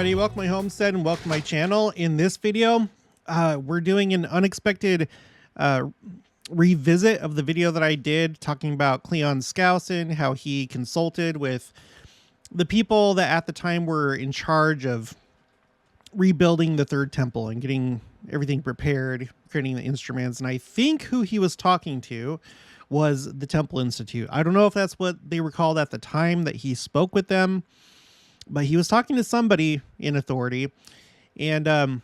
everybody, welcome to my homestead and welcome to my channel. In this video, we're doing an unexpected revisit of the video that I did talking about Cleon Skousen, how he consulted with the people that at the time were in charge of rebuilding the third temple and getting everything prepared, creating the instruments. And I think who he was talking to was the Temple Institute. I don't know if that's what they were called at the time that he spoke with them, but he was talking to somebody in authority. And,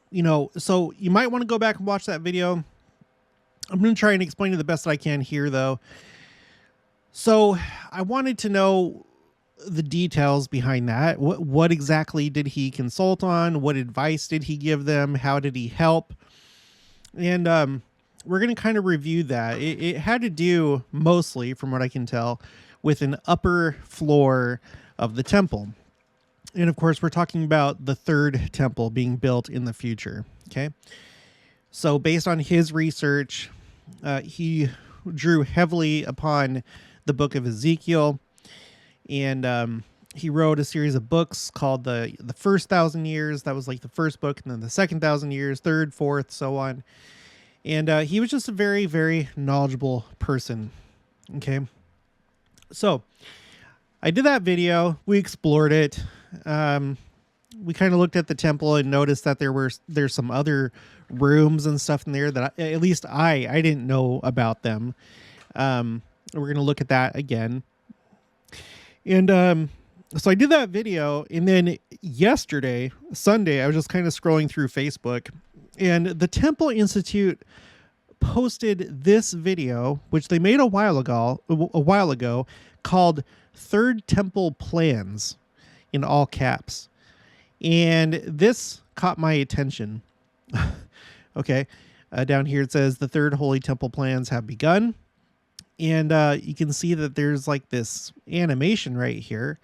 you know, so you might want to go back and watch that video. I'm going to try and explain it the best that I can here, though. So I wanted to know the details behind that. What exactly did he consult on? What advice did he give them? How did he help? And we're going to kind of review that. It had to do mostly, from what I can tell, with an upper floor of the temple. And of course, we're talking about the third temple being built in the future. Okay. So based on his research, he drew heavily upon the book of Ezekiel, and he wrote a series of books called the first 1,000 years. That was like the first book, and then the second 1,000 years, third, fourth, so on. And he was just a very, very knowledgeable person. Okay. So I did that video. We explored it. We kind of looked at the temple and noticed that there's some other rooms and stuff in there that at least I didn't know about them. We're going to look at that again. And so I did that video, and then yesterday, Sunday, I was just kind of scrolling through Facebook, and the Temple Institute posted this video, which they made a while ago, called Third Temple Plans, in all caps. And this caught my attention. Okay. Down here it says the third holy temple plans have begun. And you can see that there's like this animation right here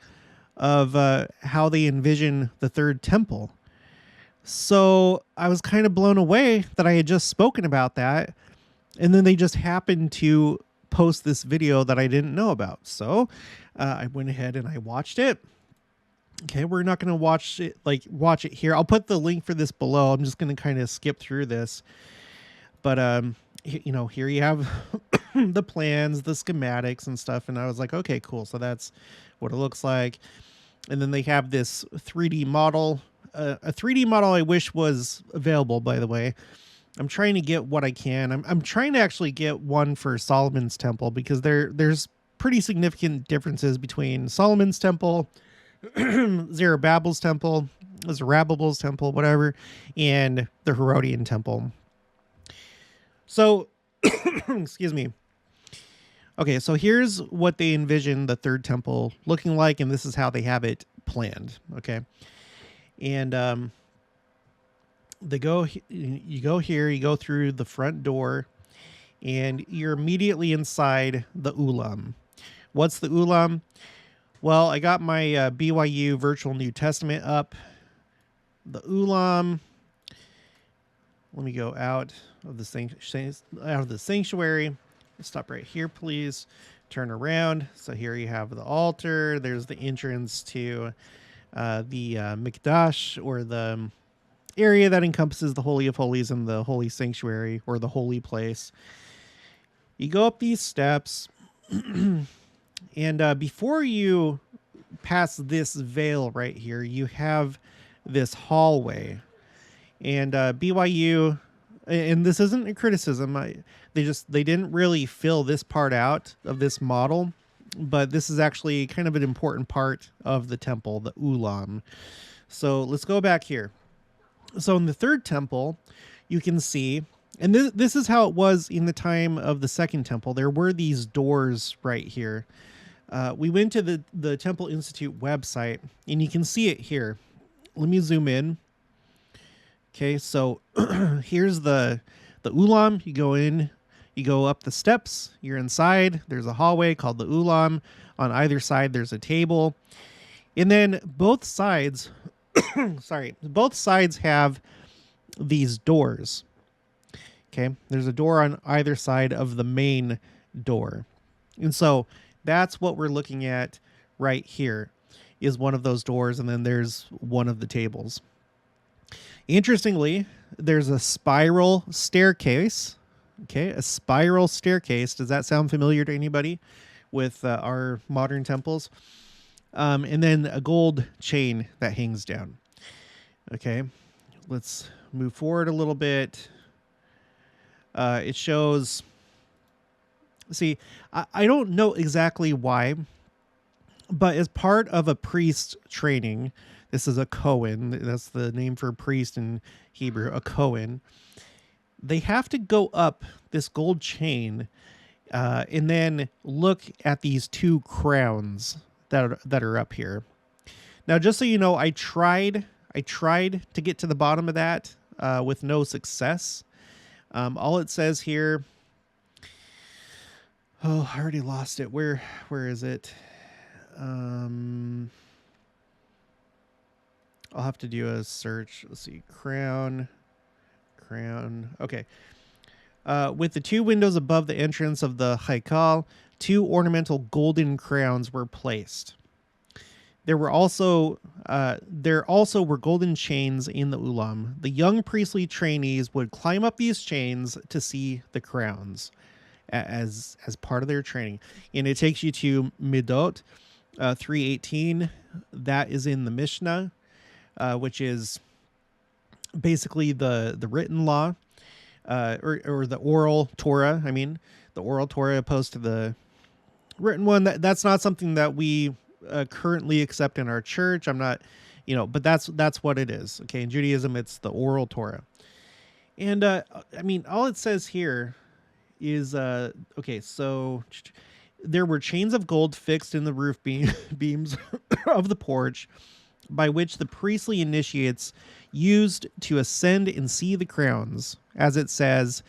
of how they envision the third temple. So I was kind of blown away that I had just spoken about that. And then they just happened to post this video that I didn't know about. So I went ahead and I watched it. Okay, we're not going to watch it here. I'll put the link for this below. I'm just going to kind of skip through this. But you know, here you have the plans, the schematics and stuff, and I was like, okay, cool. So that's what it looks like. And then they have this 3D model, a 3D model I wish was available, by the way. I'm trying to get what I can. I'm trying to actually get one for Solomon's temple, because there's pretty significant differences between Solomon's temple, Zerubbabel's temple, whatever, and the Herodian temple. So, excuse me. Okay, so here's what they envision the third temple looking like, and this is how they have it planned. Okay, and you go here, you go through the front door, and you're immediately inside the Ulam. What's the Ulam? Well, I got my BYU Virtual New Testament up. The Ulam. Let me go out of the sanctuary. Stop right here, please. Turn around. So here you have the altar. There's the entrance to the Mikdash, or the area that encompasses the Holy of Holies and the Holy Sanctuary, or the holy place. You go up these steps, and before you pass this veil right here, you have this hallway. And BYU, and this isn't a criticism, they didn't really fill this part out of this model, but this is actually kind of an important part of the temple, the Ulam. So let's go back here. So in the third temple, you can see, and this is how it was in the time of the second temple. There were these doors right here. We went to the Temple Institute website, and you can see it here. Let me zoom in. Okay, so here's the Ulam. You go in, you go up the steps, you're inside. There's a hallway called the Ulam. On either side, there's a table. And then both sides, both sides have these doors. Okay, there's a door on either side of the main door. And so that's what we're looking at right here. is one of those doors, and then there's one of the tables. Interestingly, there's a spiral staircase. Okay, a spiral staircase. Does that sound familiar to anybody with our modern temples? And then a gold chain that hangs down. Okay, let's move forward a little bit. It shows... See, I don't know exactly why, but as part of a priest training, this is a Cowan, that's the name for a priest in Hebrew, a Cowan, they have to go up this gold chain and then look at these two crowns that are up here. Now, just so you know, I tried to get to the bottom of that with no success. All it says here... Oh, I already lost it. Where is it? I'll have to do a search. Let's see. Crown. Okay. With the two windows above the entrance of the Haikal, two ornamental golden crowns were placed. There also were golden chains in the ulam. The young priestly trainees would climb up these chains to see the crowns as part of their training. And it takes you to Middot 3:18. That is in the Mishnah, which is basically the written law, or the oral Torah. I mean, the oral Torah opposed to the written one. That's not something that we currently accept in our church. I'm not, but that's what it is. Okay, in Judaism, it's the oral Torah. And I mean, all it says here is okay, so there were chains of gold fixed in the roof beams of the porch, by which the priestly initiates used to ascend and see the crowns, as it says,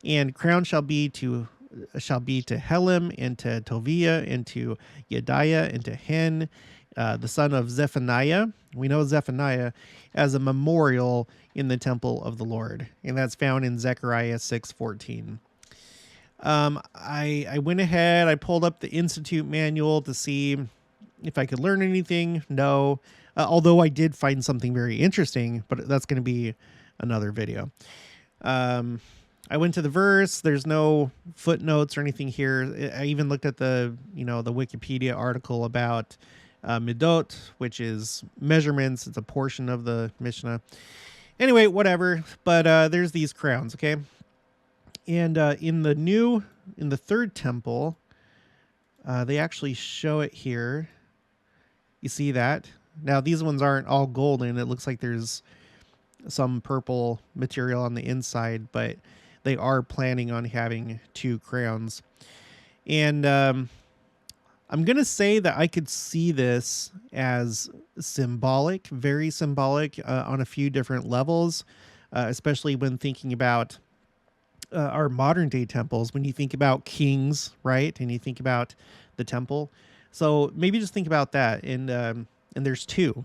and crown shall be to Helim, and to Toviah, and to Yediah, and to Hen, the son of Zephaniah. We know Zephaniah as a memorial in the temple of the Lord, and that's found in Zechariah 6:14. I went ahead, I pulled up the Institute manual to see if I could learn anything. No, although I did find something very interesting, but that's going to be another video. I went to the verse. There's no footnotes or anything here. I even looked at the Wikipedia article about Middot, which is measurements. It's a portion of the Mishnah. Anyway, whatever. But there's these crowns, okay? And in the third temple, they actually show it here. You see that? Now, these ones aren't all golden. It looks like there's some purple material on the inside, but they are planning on having two crowns. And I'm going to say that I could see this as symbolic, very symbolic on a few different levels, especially when thinking about our modern day temples. When you think about kings, right? And you think about the temple. So maybe just think about that. And there's two.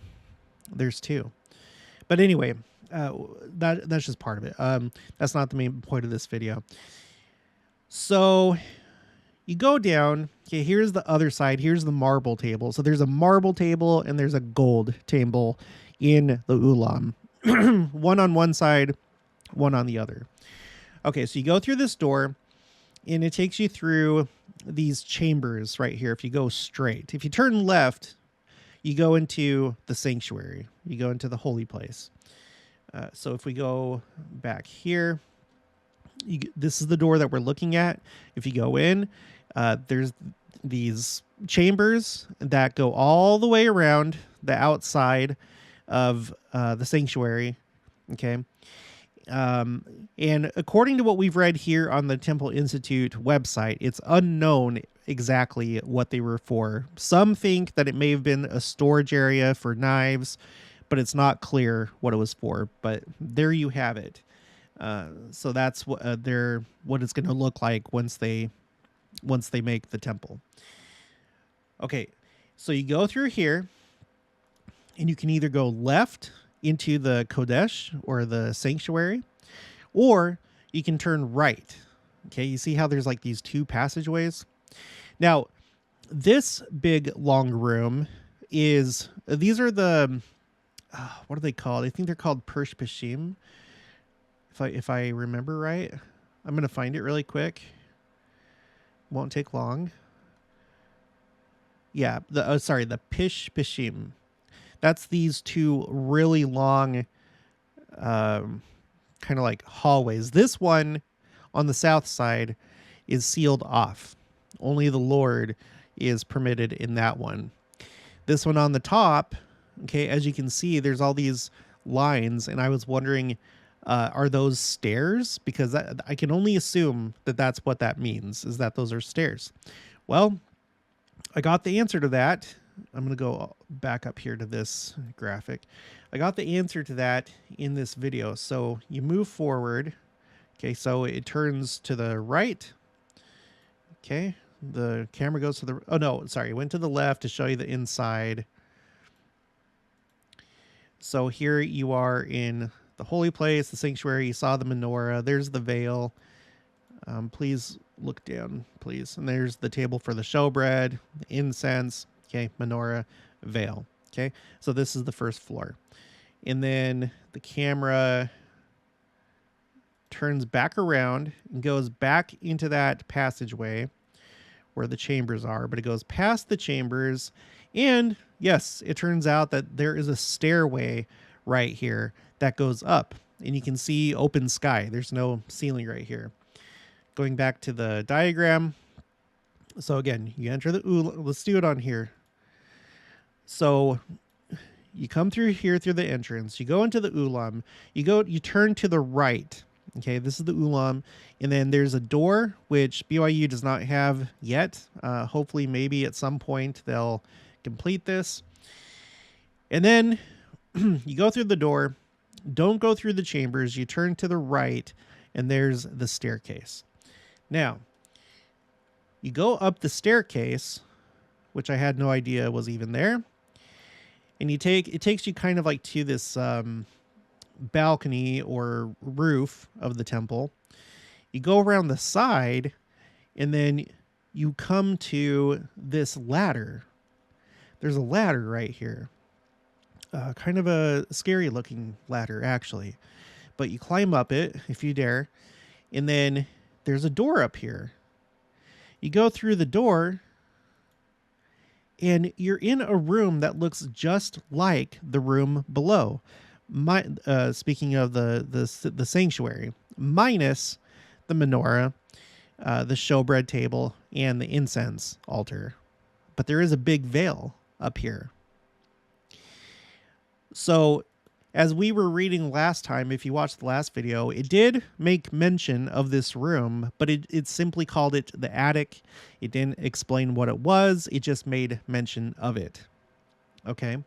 But anyway, that's just part of it. That's not the main point of this video. So you go down. Okay, here's the other side. Here's the marble table. So there's a marble table and there's a gold table in the ulam. One on one side, one on the other. Okay, so you go through this door, and it takes you through these chambers right here. If you go straight, if you turn left, you go into the sanctuary. You go into the holy place. So if we go back here, this is the door that we're looking at. If you go in, there's these chambers that go all the way around the outside of the sanctuary. Okay. And according to what we've read here on the Temple Institute website, it's unknown exactly what they were for. Some think that it may have been a storage area for knives, but it's not clear what it was for. But there you have it. So that's what it's going to look like once they make the temple. Okay, so you go through here, and you can either go left into the Kodesh or the sanctuary, or you can turn right. Okay, you see how there's like these two passageways? Now, this big long room is these are the what are they called? I think they're called Pershpeshim, if I remember right. I'm gonna find it really quick. Won't take long. Yeah, the Pishpeshim. That's these two really long, kind of like hallways. This one on the south side is sealed off. Only the Lord is permitted in that one. This one on the top, okay, as you can see, there's all these lines, and I was wondering, are those stairs? Because I can only assume that that's what that means, is that those are stairs. Well, I got the answer to that. I'm going to go back up here to this graphic. I got the answer to that in this video. So you move forward. Okay, so it turns to the right. Okay, the camera goes to the... Oh, no, sorry. It went to the left to show you the inside. So here you are in the holy place, the sanctuary. You saw the menorah. There's the veil. Please look down, please. And there's the table for the showbread, the incense, okay, menorah, veil. Okay, so this is the first floor. And then the camera turns back around and goes back into that passageway where the chambers are, but it goes past the chambers. And yes, it turns out that there is a stairway right here that goes up, and you can see open sky. There's no ceiling right here. Going back to the diagram. So again, you enter the ulam. Let's do it on here. So you come through here through the entrance. You go into the ulam. You turn to the right. Okay, this is the ulam. And then there's a door, which BYU does not have yet. Hopefully, maybe at some point they'll complete this. And then you go through the door. Don't go through the chambers. You turn to the right, and there's the staircase. Now, you go up the staircase, which I had no idea was even there, and it takes you kind of like to this balcony or roof of the temple. You go around the side, and then you come to this ladder. There's a ladder right here. Kind of a scary looking ladder, actually. But you climb up it if you dare, and then there's a door up here. You go through the door, and you're in a room that looks just like the room below. Speaking of the sanctuary, minus the menorah, the showbread table, and the incense altar. But there is a big veil up here. So, as we were reading last time, if you watched the last video, it did make mention of this room, but it simply called it the attic. It didn't explain what it was. It just made mention of it. Okay.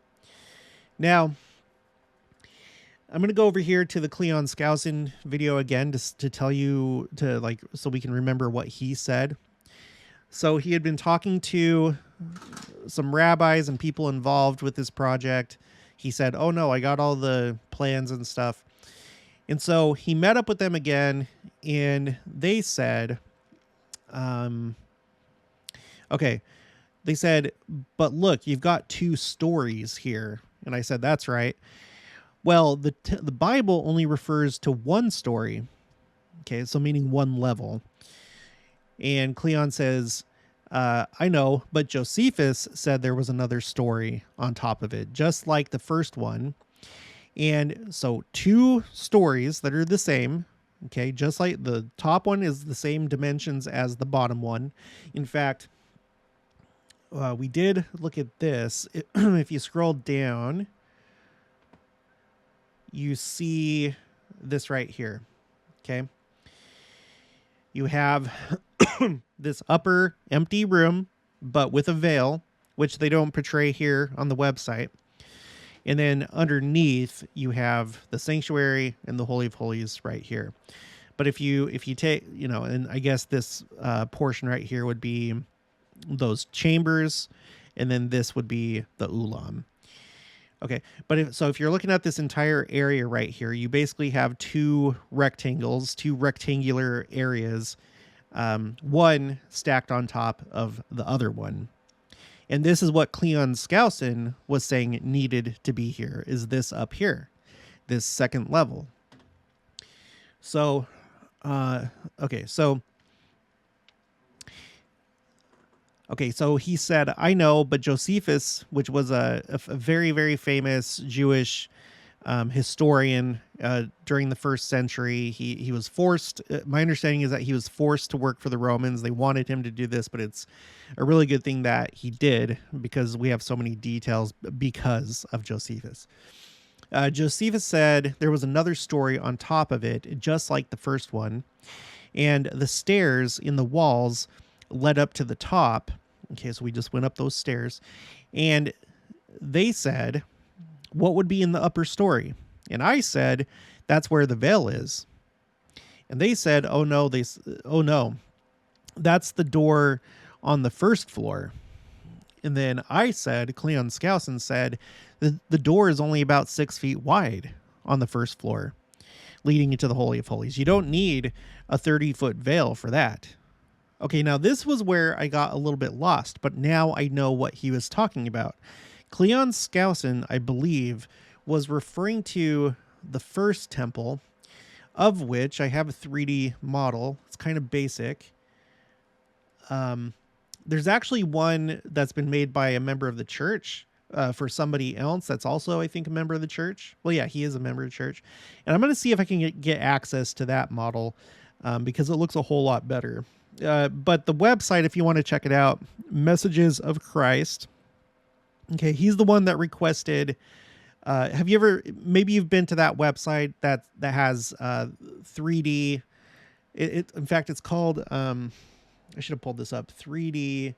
Now, I'm going to go over here to the Cleon Skousen video again to tell you so we can remember what he said. So he had been talking to some rabbis and people involved with this project. He said, oh no, I got all the plans and stuff. And so he met up with them again, and they said, okay, they said, but look, you've got 2 stories here. And I said, that's right. Well, the Bible only refers to 1 story. Okay, so meaning 1 level. And Cleon says, I know, but Josephus said there was another story on top of it, just like the first one. And so 2 stories that are the same, okay, just like the top one is the same dimensions as the bottom one. In fact, we did look at this. If you scroll down, you see this right here, okay? You have this upper empty room, but with a veil, which they don't portray here on the website. And then underneath, you have the sanctuary and the Holy of Holies right here. But if you take, and I guess this portion right here would be those chambers, and then this would be the ulam. Okay, but if you're looking at this entire area right here, you basically have 2 rectangular areas, one stacked on top of the other one. And this is what Cleon Skousen was saying needed to be here, is this up here, this second level. So, okay, so he said, I know, but Josephus, which was a very, very famous Jewish historian during the first century, he was forced. My understanding is that he was forced to work for the Romans. They wanted him to do this, but it's a really good thing that he did, because we have so many details because of Josephus. Josephus said there was another story on top of it, just like the first one, and the stairs in the walls led up to the top. Okay, so we just went up those stairs, and they said, what would be in the upper story? And I said, that's where the veil is. And they said, oh no, that's the door on the first floor. And then I said, Cleon Skousen said, the door is only about 6 feet wide on the first floor, leading into the Holy of Holies. You don't need a 30-foot veil for that. Okay, now this was where I got a little bit lost, but now I know what he was talking about. Cleon Skousen, I believe, was referring to the first temple, of which I have a 3D model. It's kind of basic. There's actually one that's been made by a member of the church for somebody else that's also, I think, a member of the church. Well, yeah, he is a member of the church. And I'm going to see if I can get access to that model because it looks a whole lot better. But the website, if you want to check it out, Messages of Christ. Okay, he's the one that requested. Have you ever, maybe you've been to that website that has 3D. In fact, it's called, I should have pulled this up, 3D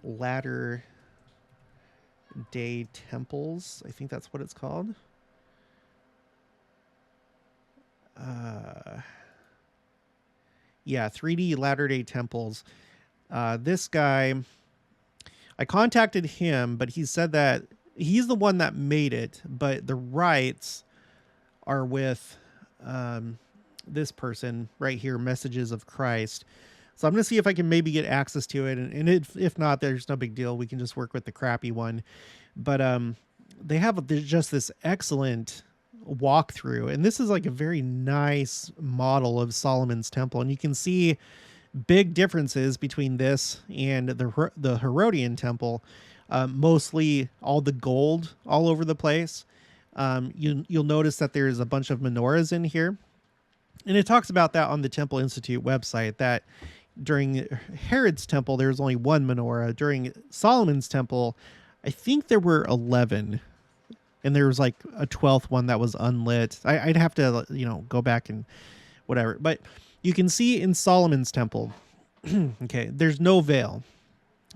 Latter Day Temples. I think that's what it's called. Yeah, 3D Latter-day Temples. This guy, I contacted him, but he said that he's the one that made it, but the rights are with this person right here, Messages of Christ. So I'm going to see if I can maybe get access to it. And if not, there's no big deal. We can just work with the crappy one. But they have just this excellent walkthrough, and this is like a very nice model of Solomon's temple, and you can see big differences between this and the Herodian temple. Mostly all the gold all over the place. You'll notice that there's a bunch of menorahs in here, and it talks about that on the Temple Institute website, that during Herod's temple there was only one menorah. During Solomon's temple, I think there were 11. And there was like a 12th one that was unlit. I'd have to, go back and whatever. But you can see in Solomon's temple, okay, there's no veil.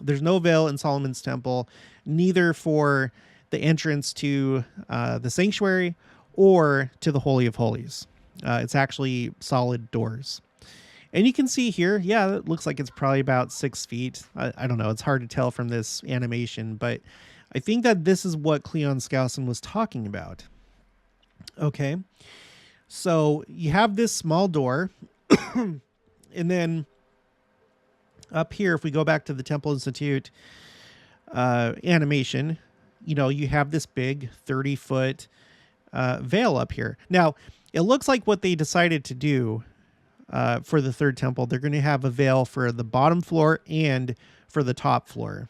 There's no veil in Solomon's temple, neither for the entrance to the sanctuary or to the Holy of Holies. It's actually solid doors. And you can see here, yeah, it looks like it's probably about 6 feet. I don't know. It's hard to tell from this animation, but I think that this is what Cleon Skousen was talking about. Okay. So you have this small door. And then up here, if we go back to the Temple Institute animation, you have this big 30-foot veil up here. Now, it looks like what they decided to do for the third temple, they're going to have a veil for the bottom floor and for the top floor.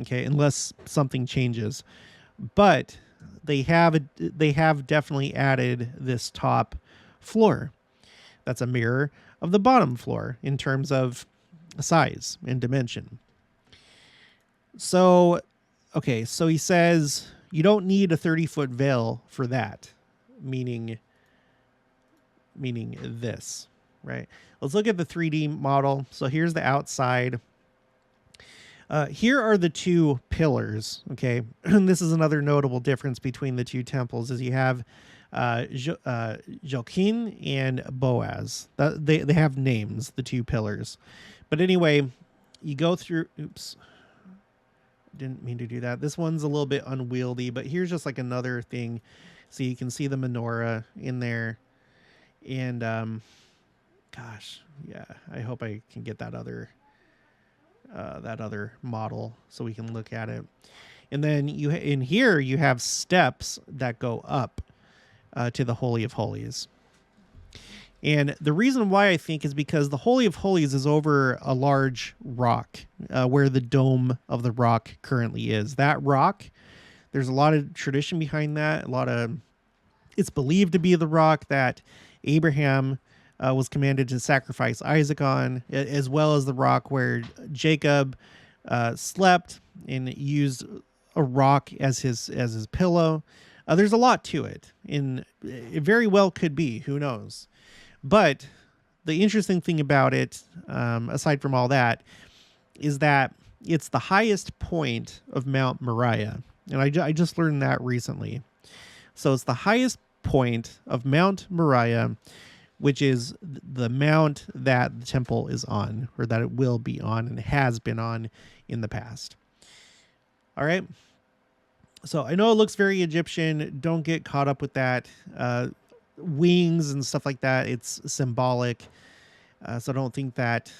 Okay, unless something changes. But they have definitely added this top floor. That's a mirror of the bottom floor in terms of size and dimension. So, okay, so he says you don't need a 30-foot veil for that, meaning this, right? Let's look at the 3D model. So here's the outside. Here are the two pillars, okay? And this is another notable difference between the two temples, is you have Joachim and Boaz. They have names, the two pillars. But anyway, you go through... Oops. Didn't mean to do that. This one's a little bit unwieldy, but here's just like another thing. So you can see the menorah in there. And, gosh, yeah, I hope I can get that other... that other model so we can look at it. And then in here you have steps that go up to the Holy of Holies. And the reason why I think is because the Holy of Holies is over a large rock where the dome of the rock currently is. That rock, there's a lot of tradition behind that. It's believed to be the rock that Abraham was commanded to sacrifice Isaac on, as well as the rock where Jacob slept and used a rock as his pillow. There's a lot to it, and it very well could be. Who knows? But the interesting thing about it, aside from all that, is that it's the highest point of Mount Moriah. And I just learned that recently. So it's the highest point of Mount Moriah, which is the mount that the temple is on, or that it will be on and has been on in the past. All right. So I know it looks very Egyptian. Don't get caught up with that. Wings and stuff like that, it's symbolic. So don't think that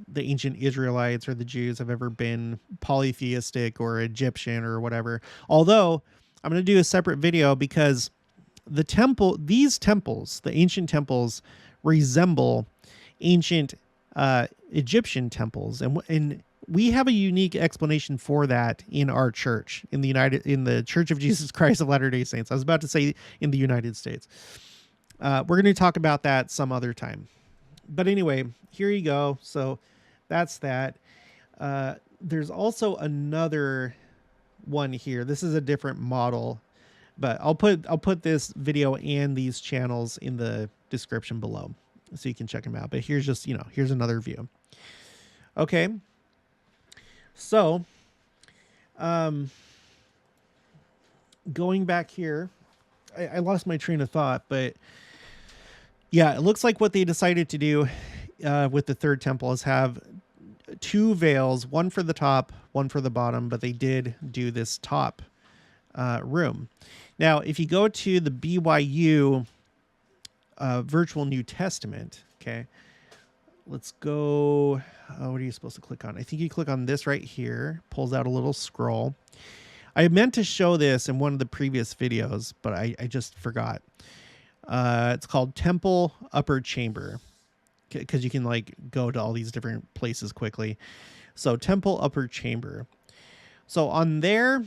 the ancient Israelites or the Jews have ever been polytheistic or Egyptian or whatever. Although I'm going to do a separate video because these temples, the ancient temples, resemble ancient Egyptian temples, and we have a unique explanation for that in our church, in the Church of Jesus Christ of Latter-day Saints. I was about to say in the United States. We're going to talk about that some other time. But anyway, here you go. So that's that. There's also another one here. This is a different model, but I'll put this video and these channels in the description below so you can check them out. But here's just, here's another view. Okay. So, going back here, I lost my train of thought, but yeah, it looks like what they decided to do with the third temple is have two veils, one for the top, one for the bottom, but they did do this top room. Now, if you go to the BYU Virtual New Testament, okay, let's go. What are you supposed to click on? I think you click on this right here, pulls out a little scroll. I meant to show this in one of the previous videos, but I just forgot. It's called Temple Upper Chamber, because you can go to all these different places quickly. So Temple Upper Chamber. So on their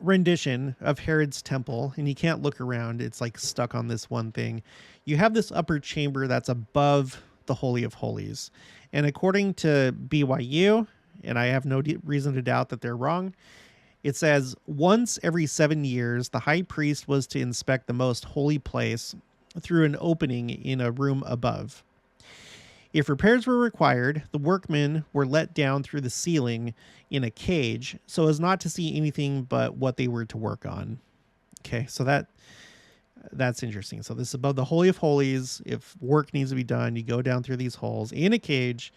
rendition of Herod's temple, and you can't look around, it's stuck on this one thing. You have this upper chamber that's above the Holy of Holies. And according to BYU, and I have no reason to doubt that they're wrong, it says once every 7 years, the high priest was to inspect the most holy place through an opening in a room above. If repairs were required, the workmen were let down through the ceiling in a cage so as not to see anything but what they were to work on. Okay, so that's interesting. So this is above the Holy of Holies. If work needs to be done, you go down through these holes in a cage.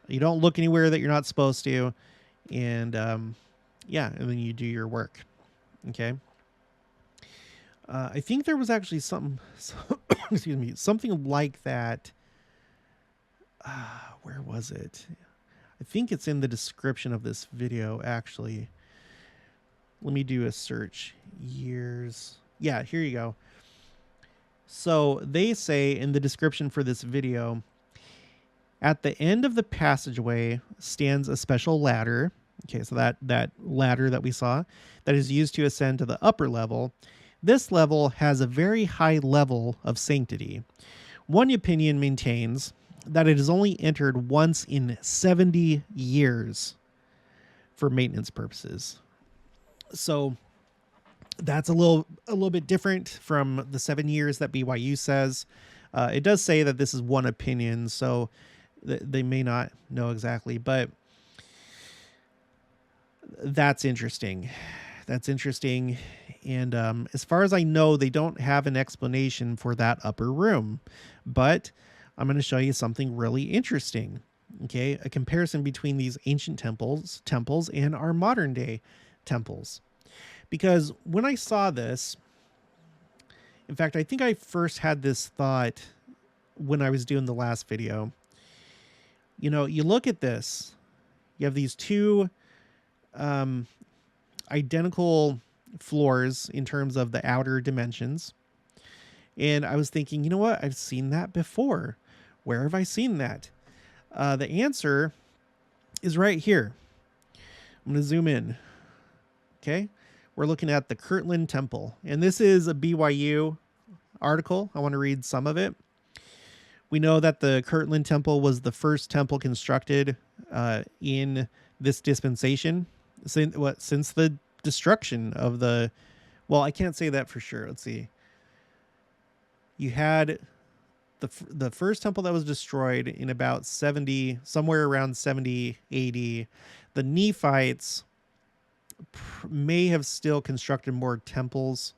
You don't look anywhere that you're not supposed to. And yeah, and then you do your work. Okay. I think there was actually something like that. Where was it? I think it's in the description of this video, actually. Let me do a search. Years. Yeah, here you go. So they say in the description for this video, at the end of the passageway stands a special ladder. Okay, so that ladder that we saw that is used to ascend to the upper level. This level has a very high level of sanctity. One opinion maintains that it is only entered once in 70 years for maintenance purposes. So that's a little bit different from the 7 years that BYU says. It does say that this is one opinion, so they may not know exactly, but that's interesting. That's interesting. And as far as I know, they don't have an explanation for that upper room, but I'm going to show you something really interesting. Okay, a comparison between these ancient temples and our modern day temples. Because when I saw this, in fact, I think I first had this thought when I was doing the last video. You know, you look at this, You have these two identical floors in terms of the outer dimensions. And I was thinking, you know what? I've seen that before. Where have I seen that? The answer is right here. I'm going to zoom in. Okay. We're looking at the Kirtland Temple. And this is a BYU article. I want to read some of it. We know that the Kirtland Temple was the first temple constructed in this dispensation since the destruction of the... Well, I can't say that for sure. Let's see. You had the first temple that was destroyed in about 70, somewhere around 70 AD. The Nephites may have still constructed more temples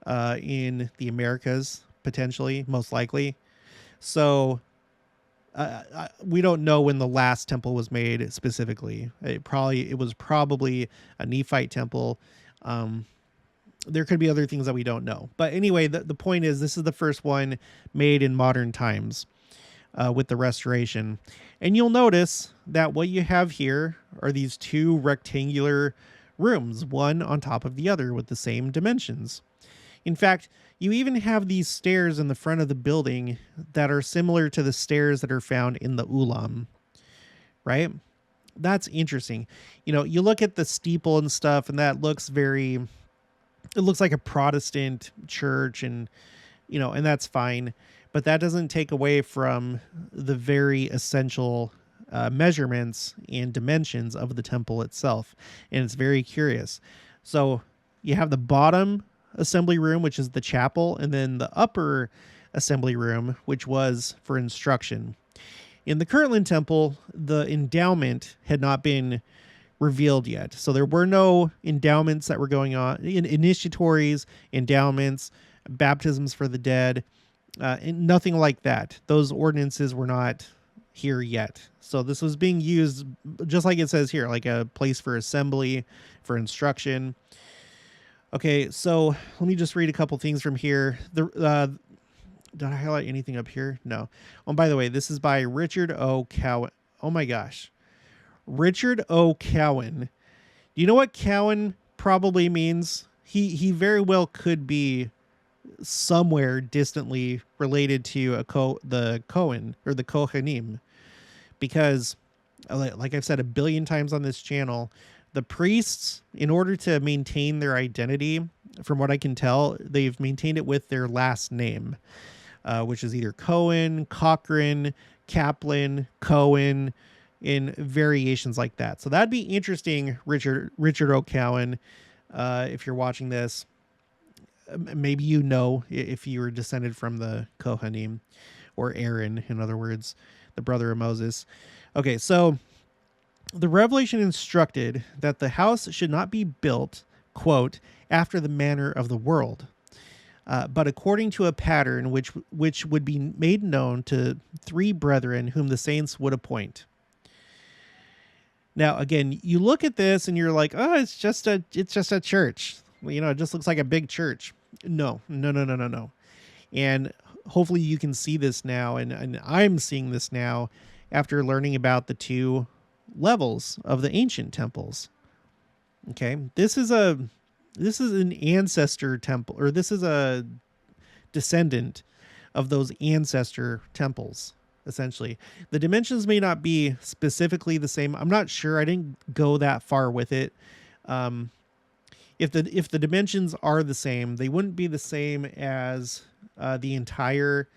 in the Americas, potentially, most likely. So we don't know when the last temple was made specifically. It was probably a Nephite temple. There could be other things that we don't know. But anyway, the point is this is the first one made in modern times with the restoration. And you'll notice that what you have here are these two rectangular rooms, one on top of the other with the same dimensions. In fact, you even have these stairs in the front of the building that are similar to the stairs that are found in the Ulam, right? That's interesting. You know, you look at the steeple and stuff, and that looks it looks like a Protestant church, and, you know, and that's fine. But that doesn't take away from the very essential measurements and dimensions of the temple itself. And it's very curious. So you have the bottom assembly room, which is the chapel, and then the upper assembly room, which was for instruction. In the Kirtland Temple, the endowment had not been revealed yet. So there were no endowments that were going on, initiatories, endowments, baptisms for the dead, and nothing like that. Those ordinances were not here yet. So this was being used, just like it says here, like a place for assembly, for instruction. Okay, so let me just read a couple things from here. Did I highlight anything up here? No. Oh, by the way, this is by Richard O. Cowan. Oh my gosh. Richard O. Cowan. Do you know what Cowan probably means? He very well could be somewhere distantly related to the Cowan or the Kohanim, because, like I've said a billion times on this channel, the priests, in order to maintain their identity, from what I can tell, they've maintained it with their last name, which is either Cohen, Cochran, Kaplan, Cohen, in variations like that. So that'd be interesting, Richard O. Cowan, if you're watching this. Maybe you know if you were descended from the Kohanim, or Aaron, in other words, the brother of Moses. Okay, so the revelation instructed that the house should not be built, quote, after the manner of the world, but according to a pattern which would be made known to three brethren whom the saints would appoint. Now, again, you look at this and you're like, oh, it's just a church. You know, it just looks like a big church. No. And hopefully you can see this now, and I'm seeing this now after learning about the two levels of the ancient temples. Okay, this is an ancestor temple, or this is a descendant of those ancestor temples. Essentially, the dimensions may not be specifically the same. I'm not sure. I didn't go that far with it. If the dimensions are the same, they wouldn't be the same as the entire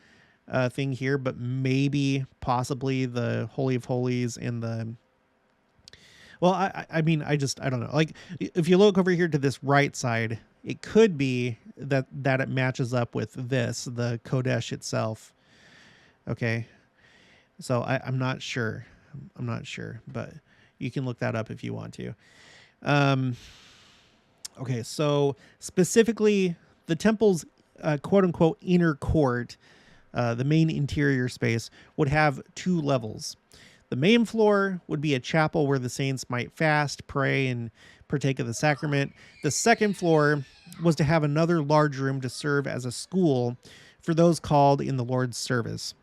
thing here, but maybe possibly the Holy of Holies and the... Well, I mean, I don't know. Like, if you look over here to this right side, it could be that it matches up with this, the Kodesh itself. Okay. So I'm not sure. But you can look that up if you want to. Okay, so specifically, the temple's quote-unquote inner court, the main interior space, would have two levels. The main floor would be a chapel where the saints might fast, pray, and partake of the sacrament. The second floor was to have another large room to serve as a school for those called in the Lord's service.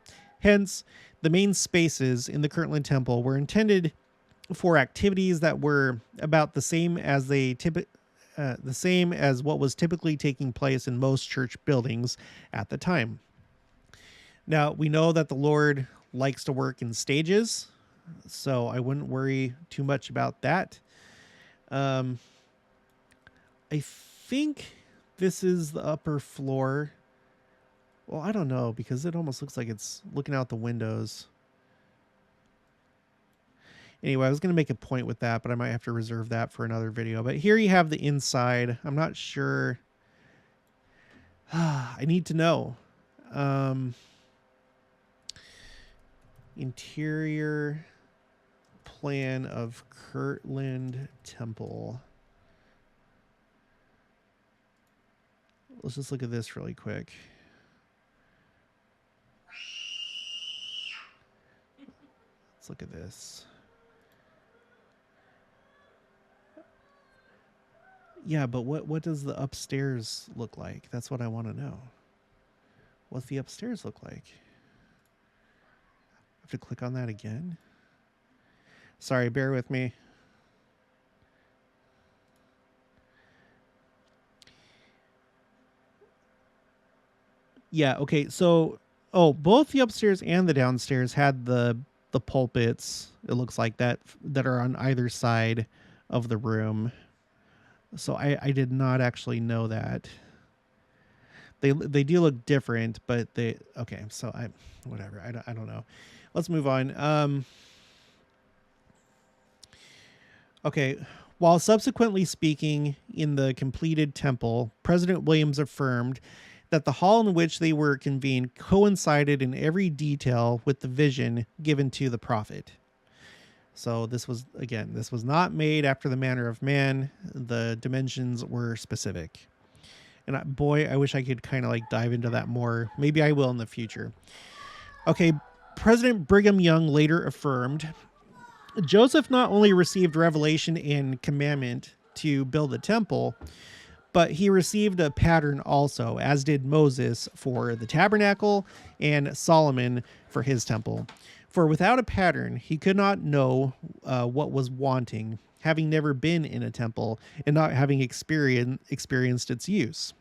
Hence, the main spaces in the Kirtland Temple were intended for activities that were about the same as the same as what was typically taking place in most church buildings at the time. Now, we know that the Lord likes to work in stages, so I wouldn't worry too much about that. I think this is the upper floor. Well, I don't know, because it almost looks like it's looking out the windows. Anyway, I was going to make a point with that, but I might have to reserve that for another video. But here you have the inside. I'm not sure. I need to know. Interior plan of Kirtland Temple. Let's just look at this really quick. Let's look at this. Yeah, but what does the upstairs look like? That's what I want to know. What's the upstairs look like? I have to click on that again. Sorry, bear with me. Yeah, okay, so both the upstairs and the downstairs had the pulpits, it looks like, that are on either side of the room. So I did not actually know that. They do look different, but okay, so whatever. I don't know. Let's move on. Okay, while subsequently speaking in the completed temple, President Williams affirmed that the hall in which they were convened coincided in every detail with the vision given to the prophet. So this was not made after the manner of man. The dimensions were specific. And I wish I could kind of like dive into that more. Maybe I will in the future. Okay, President Brigham Young later affirmed, Joseph not only received revelation and commandment to build a temple, but he received a pattern also, as did Moses for the tabernacle and Solomon for his temple. For without a pattern, he could not know what was wanting, having never been in a temple and not having experienced its use.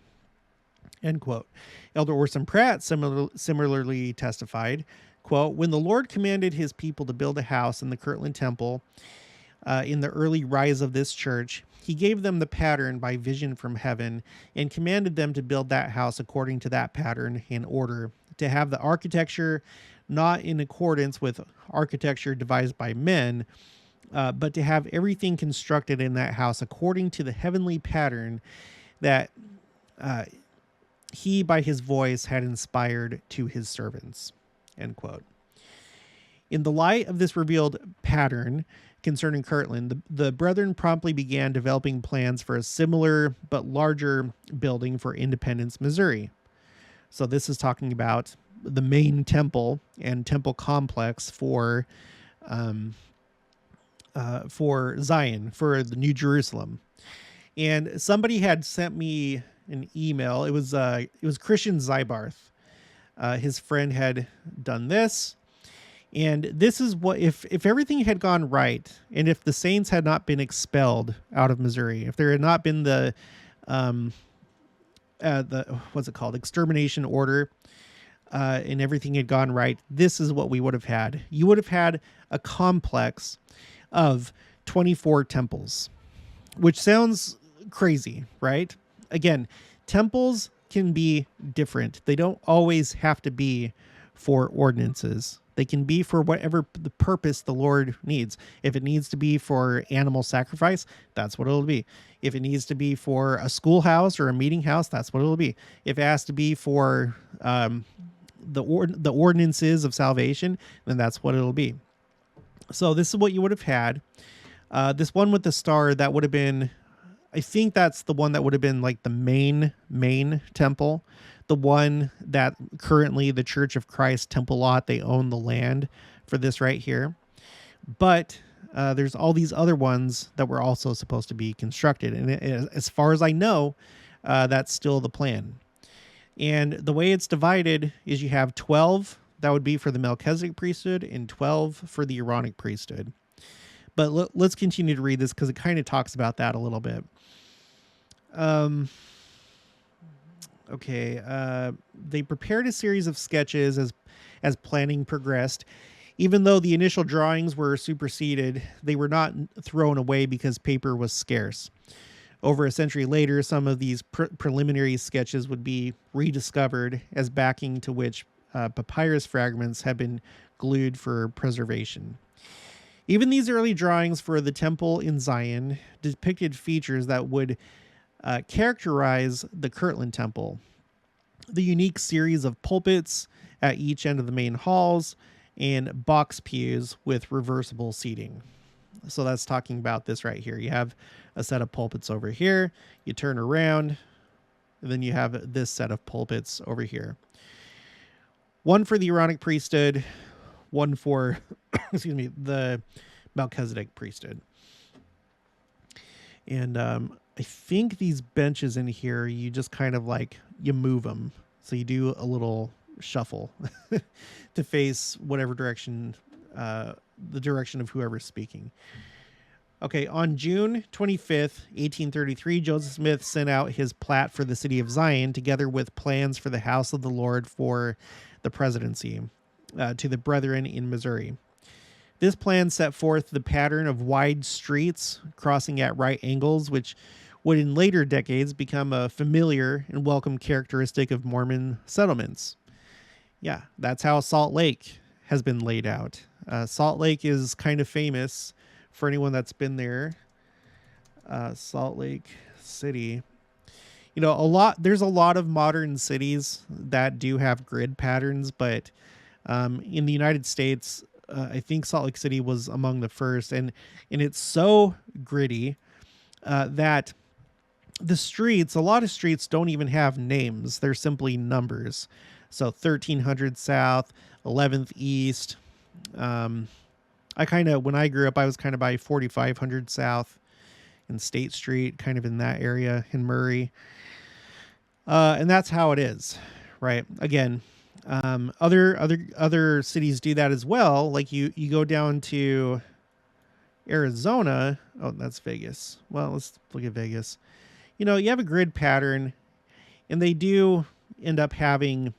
End quote. Elder Orson Pratt similarly testified, quote, when the Lord commanded his people to build a house in the Kirtland Temple in the early rise of this church, he gave them the pattern by vision from heaven and commanded them to build that house according to that pattern in order to have the architecture not in accordance with architecture devised by men, but to have everything constructed in that house according to the heavenly pattern that he by his voice had inspired to his servants. End quote. In the light of this revealed pattern concerning Kirtland, the brethren promptly began developing plans for a similar but larger building for Independence, Missouri. So this is talking about the main temple and temple complex for Zion, for the New Jerusalem. And somebody had sent me an email. It was Christian Zybarth. His friend had done this. And this is what, if everything had gone right, and if the saints had not been expelled out of Missouri, if there had not been the what's it called, extermination order, and everything had gone right, this is what we would have had. You would have had a complex of 24 temples, which sounds crazy, right? Again, temples can be different. They don't always have to be for ordinances. They can be for whatever the purpose the Lord needs. If it needs to be for animal sacrifice, that's what it'll be. If it needs to be for a schoolhouse or a meeting house, that's what it'll be. If it has to be for the ordinances of salvation, then that's what it'll be. So this is what you would have had. This one with the star, that would have been, I think that's the one that would have been like the main temple. The one that currently the Church of Christ Temple Lot, they own the land for this right here. But there's all these other ones that were also supposed to be constructed. And as far as I know, that's still the plan. And the way it's divided is you have 12 that would be for the Melchizedek priesthood and 12 for the Aaronic priesthood. But let's continue to read this because it kind of talks about that a little bit. Okay. They prepared a series of sketches as planning progressed. Even though the initial drawings were superseded, they were not thrown away because paper was scarce. Over a century later, some of these preliminary sketches would be rediscovered as backing to which papyrus fragments have been glued for preservation. Even these early drawings for the temple in Zion depicted features that would characterize the Kirtland temple. The unique series of pulpits at each end of the main halls and box pews with reversible seating. So that's talking about this right here. You have a set of pulpits over here. You turn around, and then you have this set of pulpits over here. One for the Aaronic priesthood, one for, excuse me, the Melchizedek priesthood. And I think these benches in here, you just kind of like, you move them. So you do a little shuffle to face whatever direction, the direction of whoever's speaking. Okay, on June 25th, 1833, Joseph Smith sent out his plat for the city of Zion, together with plans for the house of the Lord for the presidency, to the brethren in Missouri. This plan set forth the pattern of wide streets crossing at right angles, which would in later decades become a familiar and welcome characteristic of Mormon settlements. Yeah, that's how Salt Lake has been laid out. Salt Lake is kind of famous for anyone that's been there. Salt Lake City. You know, there's a lot of modern cities that do have grid patterns, but in the United States, I think Salt Lake City was among the first, and it's so gritty that the streets, a lot of streets don't even have names. They're simply numbers. So 1300 South, 11th East. When I grew up, I was kind of by 4500 South and State Street, kind of in that area in Murray. And that's how it is, right? Again, other cities do that as well. Like you go down to Arizona. Oh, that's Vegas. Well, let's look at Vegas. You know, you have a grid pattern, and they do end up having,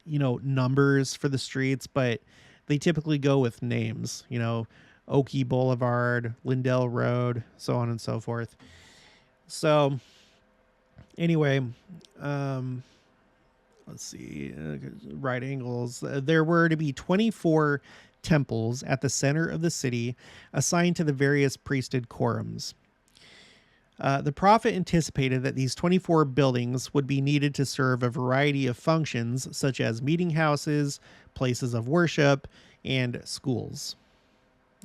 you know, numbers for the streets, but they typically go with names, you know, Oakey Boulevard, Lindell Road, so on and so forth. So anyway, let's see, right angles. There were to be 24 temples at the center of the city assigned to the various priesthood quorums. The prophet anticipated that these 24 buildings would be needed to serve a variety of functions, such as meeting houses, places of worship, and schools.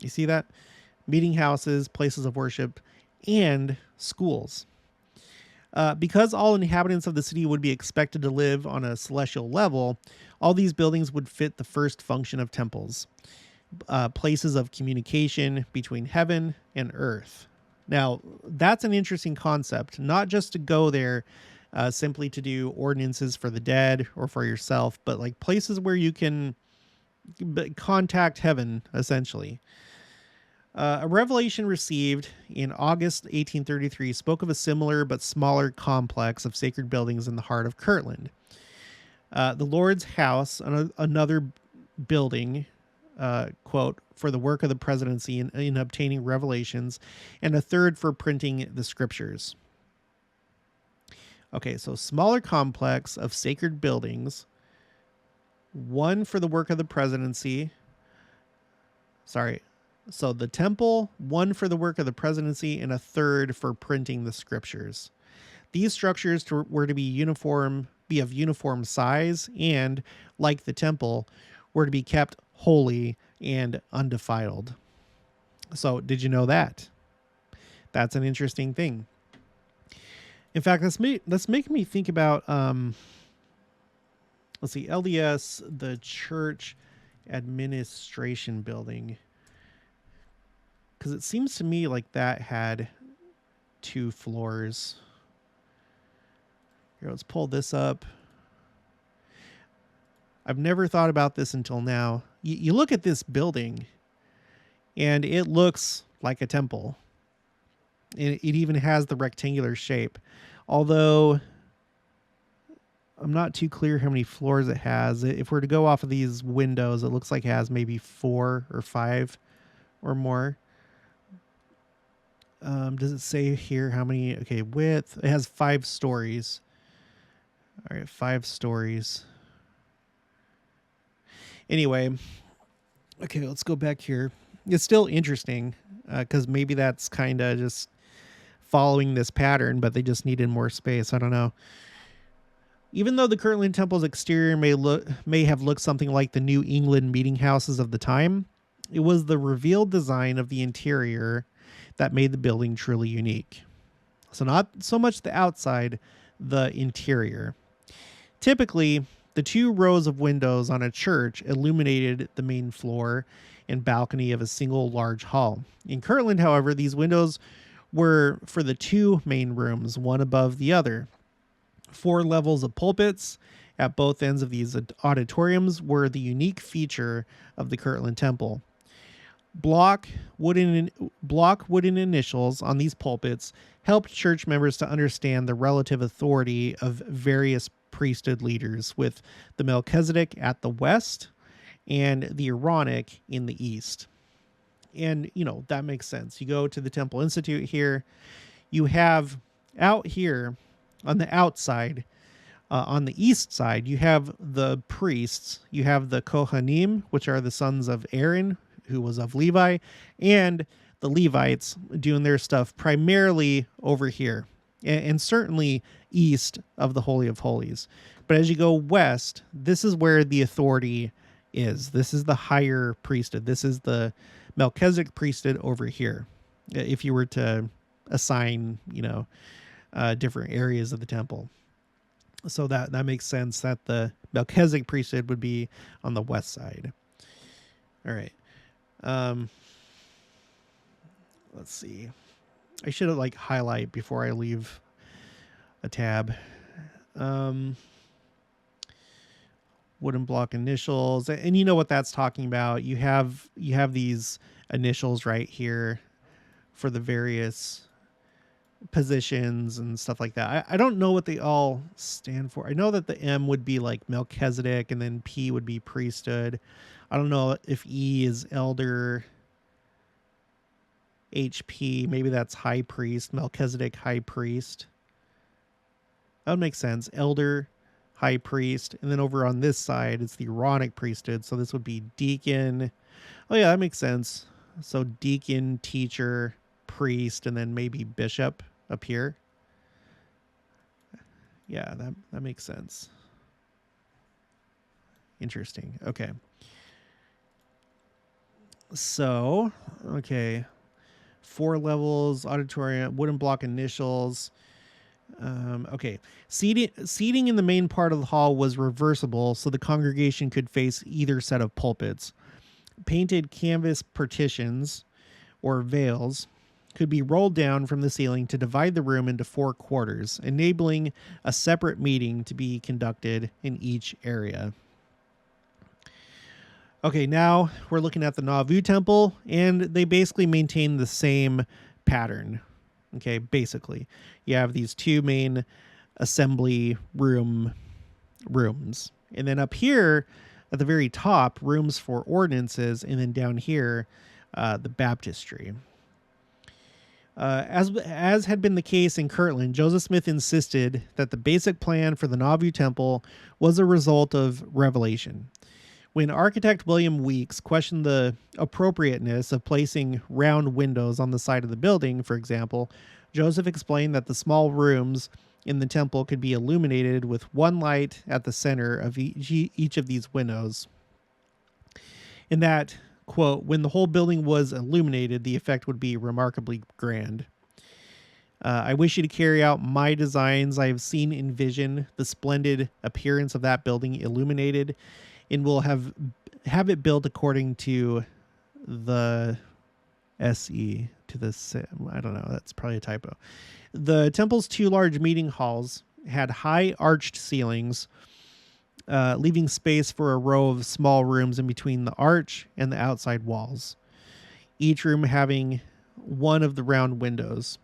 You see that? Meeting houses, places of worship, and schools. Because all inhabitants of the city would be expected to live on a celestial level, all these buildings would fit the first function of temples, places of communication between heaven and earth. Now, that's an interesting concept, not just to go there simply to do ordinances for the dead or for yourself, but like places where you can contact heaven, essentially. A revelation received in August 1833 spoke of a similar but smaller complex of sacred buildings in the heart of Kirtland. The Lord's house, another building, quote, for the work of the presidency in obtaining revelations, and a third for printing the scriptures. Okay, so smaller complex of sacred buildings, one for the work of the presidency. So the temple, one for the work of the presidency, and a third for printing the scriptures. These structures were to be of uniform size, and, like the temple, were to be kept holy and undefiled. So, did you know that? That's an interesting thing. In fact, that's making me think about, let's see, LDS, the church administration building. Because it seems to me like that had 2 floors. Here, let's pull this up. I've never thought about this until now. You look at this building, and it looks like a temple. It even has the rectangular shape, although I'm not too clear how many floors it has. If we're to go off of these windows, it looks like it has maybe 4 or 5 or more. Does it say here how many? Okay, width. It has 5 stories. All right, 5 stories. Anyway, okay, let's go back here. It's still interesting because maybe that's kind of just following this pattern, but they just needed more space. I don't know. Even though the Kirtland Temple's exterior may have looked something like the New England meeting houses of the time, it was the revealed design of the interior that made the building truly unique. So not so much the outside, the interior. Typically, the 2 rows of windows on a church illuminated the main floor and balcony of a single large hall. In Kirtland, however, these windows were for the 2 main rooms, one above the other. 4 levels of pulpits at both ends of these auditoriums were the unique feature of the Kirtland Temple. Block wooden initials on these pulpits helped church members to understand the relative authority of various priesthood leaders, with the Melchizedek at the west and the Aaronic in the east. And, that makes sense. You go to the Temple Institute here, you have out here on the outside, on the east side, you have the priests, you have the Kohanim, which are the sons of Aaron, who was of Levi, and the Levites doing their stuff primarily over here, and certainly east of the Holy of Holies. But as you go west, this is where the authority is. This is the higher priesthood. This is the Melchizedek priesthood over here. If you were to assign, different areas of the temple. So that makes sense that the Melchizedek priesthood would be on the west side. All right. Let's see. I should have highlight before I leave a tab. Wooden block initials, and you know what that's talking about. You have these initials right here for the various positions and stuff like that. I don't know what they all stand for. I know that the M would be like Melchizedek, and then P would be priesthood. I don't know if E is elder, HP, maybe that's high priest, Melchizedek high priest. That would make sense. Elder, high priest, and then over on this side it's the Aaronic priesthood, so this would be deacon. Oh yeah, that makes sense. So deacon, teacher, priest, and then maybe bishop up here. Yeah, that makes sense. Interesting. Okay. So, okay. 4 levels, auditorium, wooden block initials. Okay. Seating in the main part of the hall was reversible, so the congregation could face either set of pulpits. Painted canvas partitions, or veils, could be rolled down from the ceiling to divide the room into 4 quarters, enabling a separate meeting to be conducted in each area. Okay, now we're looking at the Nauvoo Temple, and they basically maintain the same pattern. Okay, basically. You have these 2 main assembly rooms. And then up here at the very top, rooms for ordinances, and then down here, the baptistry. As had been the case in Kirtland, Joseph Smith insisted that the basic plan for the Nauvoo Temple was a result of revelation. When architect William Weeks questioned the appropriateness of placing round windows on the side of the building, for example, Joseph explained that the small rooms in the temple could be illuminated with one light at the center of each of these windows. And that, quote, when the whole building was illuminated, the effect would be remarkably grand. I wish you to carry out my designs. I have seen in vision the splendid appearance of that building illuminated, and will have it built according to the SE to the, I don't know, that's probably a typo. The temple's 2 large meeting halls had high arched ceilings, leaving space for a row of small rooms in between the arch and the outside walls. Each room having one of the round windows.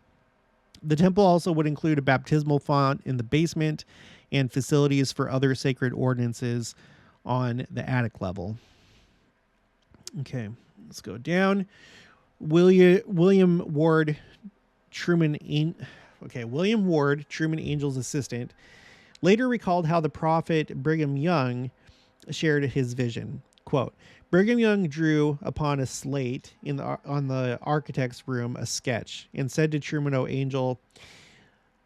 The temple also would include a baptismal font in the basement and facilities for other sacred ordinances on the attic level. Okay, let's go down. William Ward, Truman Angel's assistant, later recalled how the prophet Brigham Young shared his vision. Quote, Brigham Young drew upon a slate on the architect's room a sketch and said to Truman O. Angel,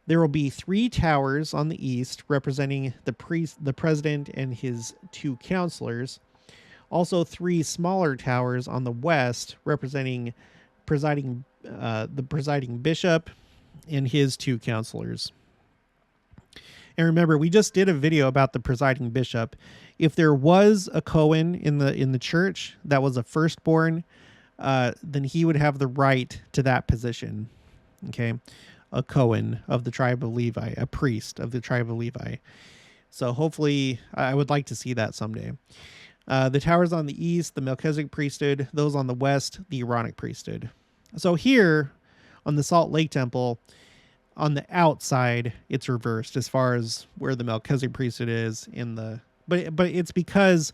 there will be 3 towers on the east representing the president and his 2 counselors. Also 3 smaller towers on the west representing the presiding bishop and his 2 counselors. And remember, we just did a video about the presiding bishop. If there was a Cowan in the church that was a firstborn, then he would have the right to that position. Okay, a Cowan of the tribe of Levi, a priest of the tribe of Levi. So hopefully, I would like to see that someday. The towers on the east, the Melchizedek priesthood. Those on the west, the Aaronic priesthood. So here on the Salt Lake Temple, on the outside, it's reversed as far as where the Melchizedek priesthood is in the, but it's because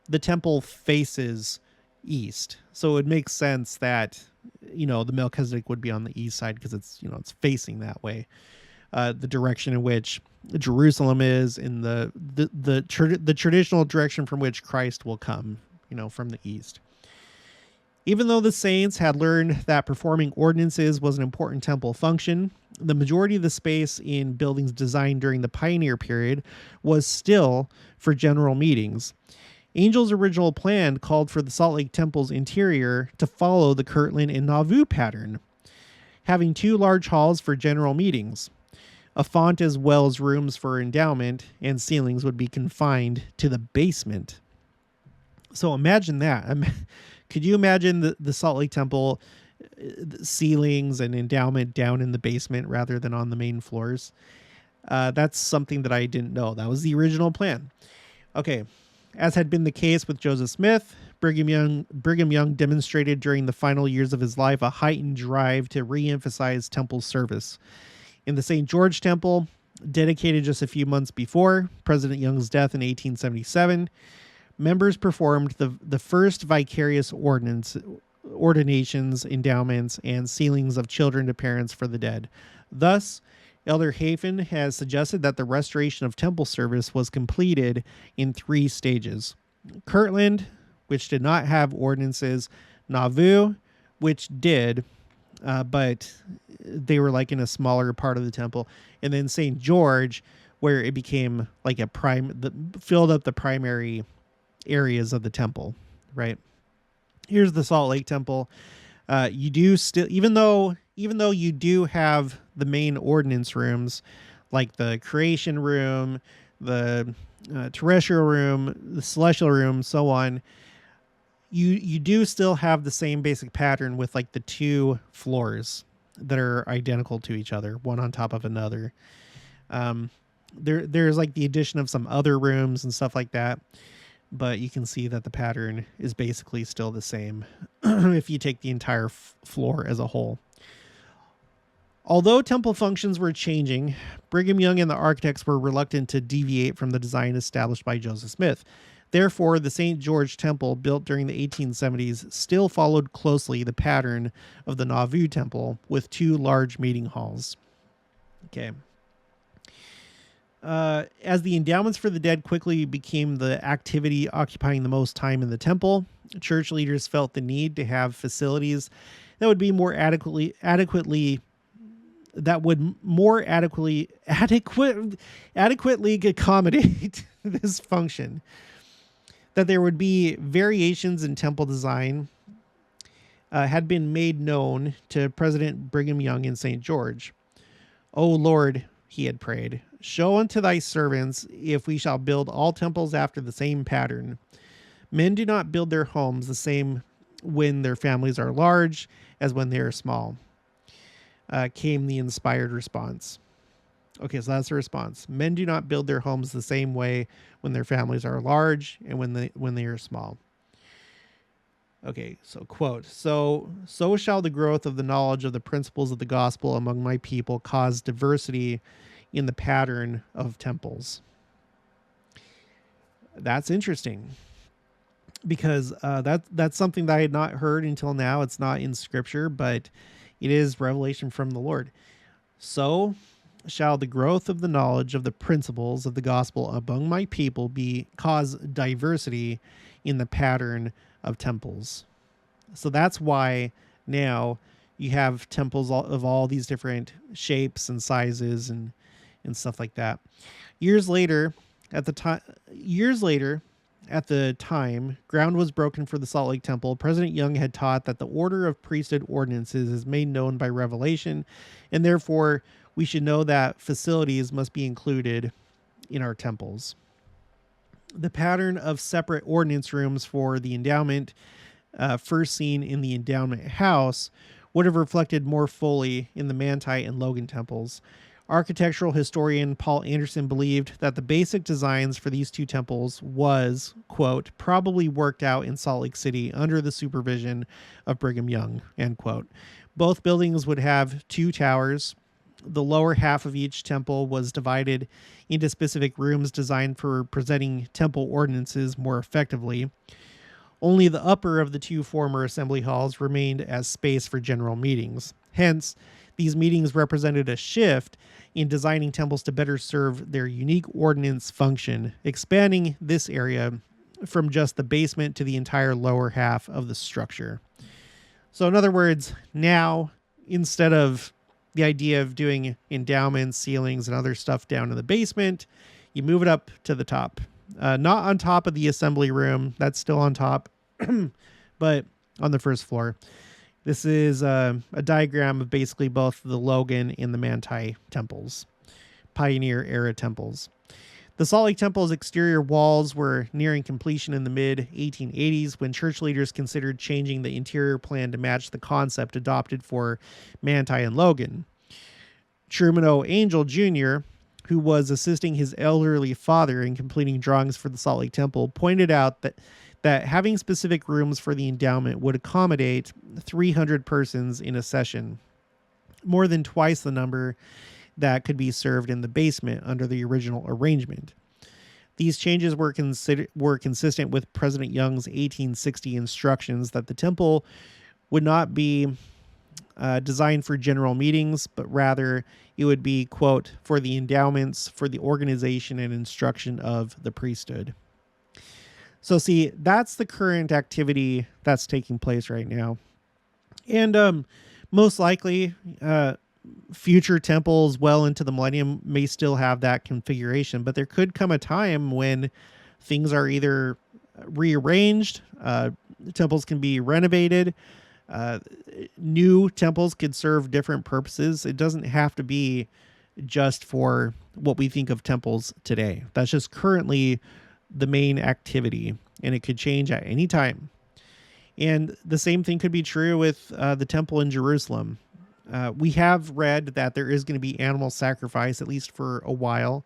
the temple faces east. So it makes sense that, the Melchizedek would be on the east side because it's, it's facing that way. The direction in which Jerusalem is in the traditional direction from which Christ will come, from the east. Even though the saints had learned that performing ordinances was an important temple function, the majority of the space in buildings designed during the pioneer period was still for general meetings. Angel's original plan called for the Salt Lake Temple's interior to follow the Kirtland and Nauvoo pattern, having 2 large halls for general meetings. A font as well as rooms for endowment and ceilings would be confined to the basement. So imagine that. Could you imagine the Salt Lake Temple ceilings and endowment down in the basement rather than on the main floors? That's something that I didn't know. That was the original plan. Okay. As had been the case with Joseph Smith, Brigham Young demonstrated during the final years of his life a heightened drive to re-emphasize temple service. In the St. George Temple, dedicated just a few months before President Young's death in 1877, members performed the first vicarious ordinations, endowments, and sealings of children to parents for the dead. Thus, Elder Hafen has suggested that the restoration of temple service was completed in 3 stages. Kirtland, which did not have ordinances, Nauvoo, which did, but they were like in a smaller part of the temple, and then St. George, where it became like filled up the primary areas of the temple, right? Here's the Salt Lake Temple. You do still, even though you do have the main ordinance rooms, like the creation room, the terrestrial room, the celestial room, so on, you do still have the same basic pattern with like the 2 floors that are identical to each other, one on top of another. There's like the addition of some other rooms and stuff like that, but you can see that the pattern is basically still the same if you take the entire floor as a whole. Although temple functions were changing, Brigham Young and the architects were reluctant to deviate from the design established by Joseph Smith. Therefore, the St. George Temple, built during the 1870s, still followed closely the pattern of the Nauvoo Temple with 2 large meeting halls. Okay. As the endowments for the dead quickly became the activity occupying the most time in the temple, church leaders felt the need to have facilities that would be more adequately accommodate this function. That there would be variations in temple design had been made known to President Brigham Young in St. George. "O Lord," he had prayed, "show unto thy servants if we shall build all temples after the same pattern. Men do not build their homes the same when their families are large as when they are small." Came the inspired response. Okay, so that's the response. Men do not build their homes the same way when their families are large and when they are small. Okay, so quote, so shall the growth of the knowledge of the principles of the gospel among my people cause diversity in the pattern of temples. That's interesting because that's something that I had not heard until now. It's not in scripture, but it is revelation from the Lord. So shall the growth of the knowledge of the principles of the gospel among my people be cause diversity in the pattern of temples. So that's why now you have temples of all these different shapes and sizes and stuff like that. Years later, at the time, ground was broken for the Salt Lake Temple. President Young had taught that the order of priesthood ordinances is made known by revelation, and therefore we should know that facilities must be included in our temples. The pattern of separate ordinance rooms for the endowment, first seen in the endowment house, would have reflected more fully in the Manti and Logan temples. Architectural historian Paul Anderson believed that the basic designs for these two temples was, quote, probably worked out in Salt Lake City under the supervision of Brigham Young, end quote. Both buildings would have two towers. The lower half of each temple was divided into specific rooms designed for presenting temple ordinances more effectively. Only the upper of the two former assembly halls remained as space for general meetings. Hence, these meetings represented a shift in designing temples to better serve their unique ordinance function, expanding this area from just the basement to the entire lower half of the structure. So in other words, now, instead of the idea of doing endowments, ceilings, and other stuff down in the basement, you move it up to the top. Not on top of the assembly room. That's still on top, but on the first floor. This is a diagram of basically both the Logan and the Manti temples, pioneer era temples. The Salt Lake Temple's exterior walls were nearing completion in the mid-1880s when church leaders considered changing the interior plan to match the concept adopted for Manti and Logan. Truman O. Angel Jr., who was assisting his elderly father in completing drawings for the Salt Lake Temple, pointed out that having specific rooms for the endowment would accommodate 300 persons in a session, more than twice the number that could be served in the basement under the original arrangement. These changes were consistent with President Young's 1860 instructions that the temple would not be designed for general meetings, but rather it would be, quote, for the endowments, for the organization and instruction of the priesthood. So see, that's the current activity that's taking place right now. And most likely, future temples well into the millennium may still have that configuration, but there could come a time when things are either rearranged, temples can be renovated, new temples could serve different purposes. It doesn't have to be just for what we think of temples today. That's just currently the main activity, and it could change at any time. And the same thing could be true with the temple in Jerusalem. We have read that there is going to be animal sacrifice, at least for a while.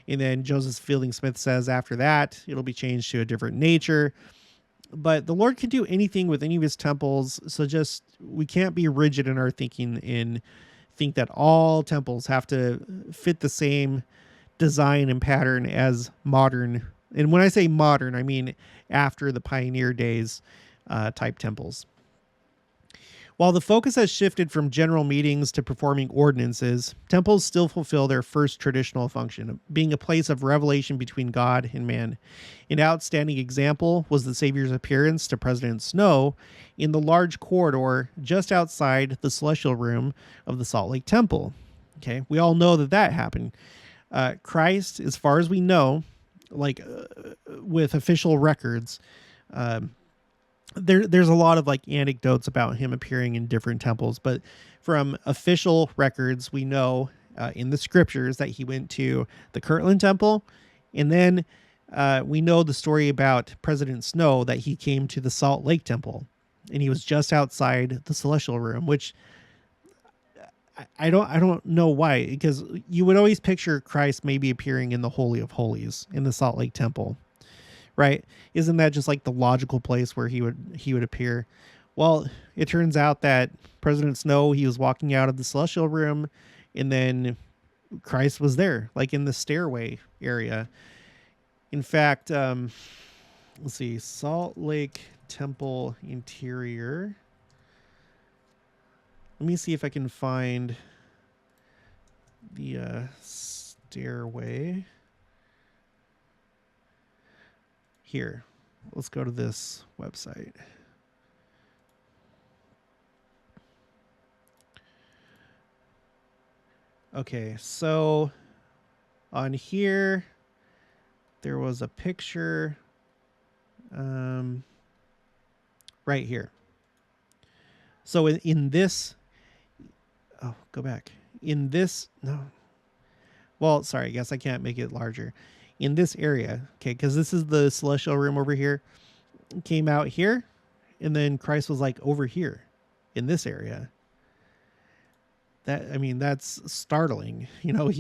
And then Joseph Fielding Smith says after that, it'll be changed to a different nature. But the Lord can do anything with any of his temples. So just, we can't be rigid in our thinking and think that all temples have to fit the same design and pattern as modern. And when I say modern, I mean after the pioneer days type temples. While the focus has shifted from general meetings to performing ordinances, temples still fulfill their first traditional function, being a place of revelation between God and man. An outstanding example was the Savior's appearance to President Snow in the large corridor just outside the celestial room of the Salt Lake Temple. Okay, we all know that happened. Christ, as far as we know, with official records, there's a lot of anecdotes about him appearing in different temples, but from official records, we know in the scriptures that he went to the Kirtland temple. And then we know the story about President Snow that he came to the Salt Lake Temple and he was just outside the celestial room, which I don't know why, because you would always picture Christ maybe appearing in the Holy of Holies in the Salt Lake Temple, right? Isn't that just like the logical place where he would appear? Well, it turns out that President Snow, he was walking out of the celestial room, and then Christ was there, like in the stairway area. In fact, let's see, Salt Lake Temple interior. Let me see if I can find the stairway. Here, let's go to this website. Okay, so on here, there was a picture right here. So in this, oh, go back. In this, no. Well, sorry, I guess I can't make it larger. In this area, okay, because this is the celestial room over here. Came out here, and then Christ was like over here in this area. That, I mean, that's startling. You know,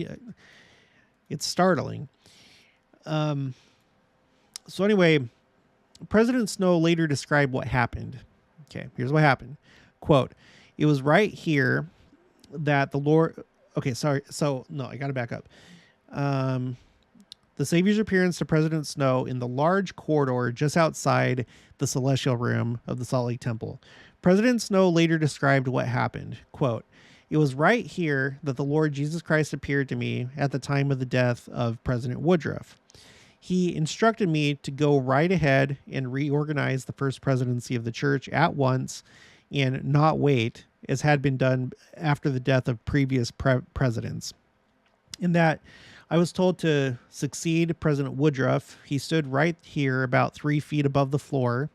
it's startling. So anyway, President Snow later described what happened. Okay, here's what happened. Quote, "It was right here that the Lord..." Okay, sorry. So, no, I got to back up. The Savior's appearance to President Snow in the large corridor just outside the celestial room of the Salt Lake Temple. President Snow later described what happened. Quote, "It was right here that the Lord Jesus Christ appeared to me at the time of the death of President Woodruff. He instructed me to go right ahead and reorganize the first presidency of the church at once and not wait, as had been done after the death of previous presidents. In that, I was told to succeed President Woodruff. He stood right here about 3 feet above the floor."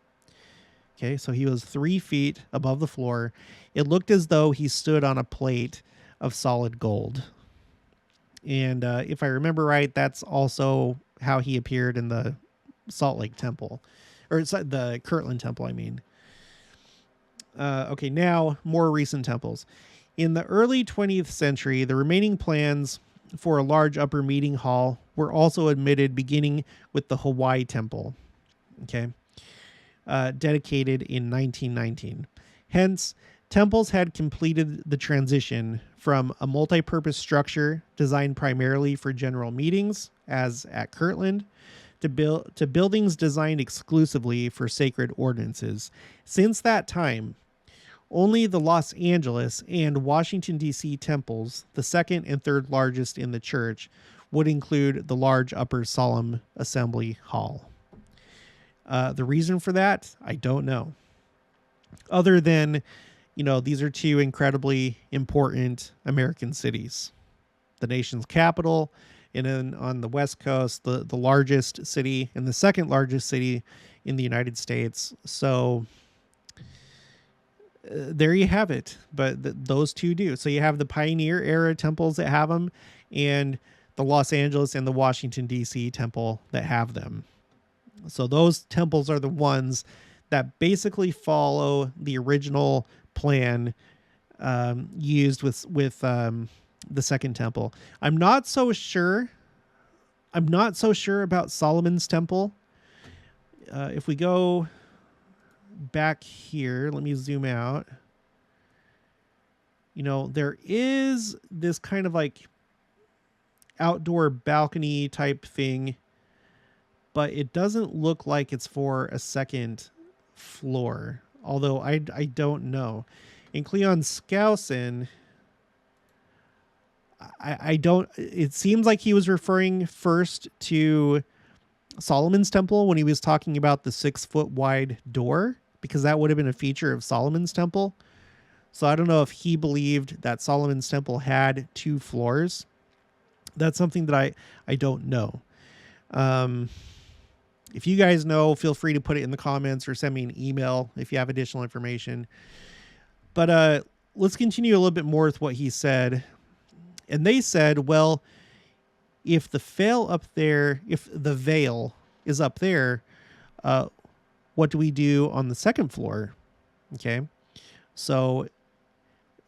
Okay, so he was 3 feet above the floor. "It looked as though he stood on a plate of solid gold." And if I remember right, that's also how he appeared in the Salt Lake Temple, or it's the Kirtland Temple, I mean. Okay, now more recent temples. In the early 20th century, the remaining plans for a large upper meeting hall were also admitted, beginning with the Hawaii Temple, okay, dedicated in 1919. Hence, temples had completed the transition from a multi-purpose structure designed primarily for general meetings, as at Kirtland, to buildings designed exclusively for sacred ordinances. Since that time, only the Los Angeles and Washington, D.C. temples, the second and third largest in the church, would include the large upper solemn assembly hall. The reason for that, I don't know. Other than, you know, these are two incredibly important American cities. The nation's capital, and then on the West Coast, the largest city and the second largest city in the United States. So there you have it. But those two do. So you have the Pioneer era temples that have them, and the Los Angeles and the Washington, D.C. temple that have them. So those temples are the ones that basically follow the original plan used with the second temple. I'm not so sure about Solomon's temple. If we go back here, let me zoom out. You know, there is this kind of like outdoor balcony type thing, but it doesn't look like it's for a second floor, although I don't know. In Cleon Skousen, I don't, it seems like he was referring first to Solomon's temple when he was talking about the 6 foot wide door, because that would have been a feature of Solomon's temple. So I don't know if he believed that Solomon's temple had 2 floors. That's something that I don't know. If you guys know, feel free to put it in the comments or send me an email if you have additional information. But let's continue a little bit more with what he said. And they said, well, if the veil is up there, what do we do on the second floor? Okay. So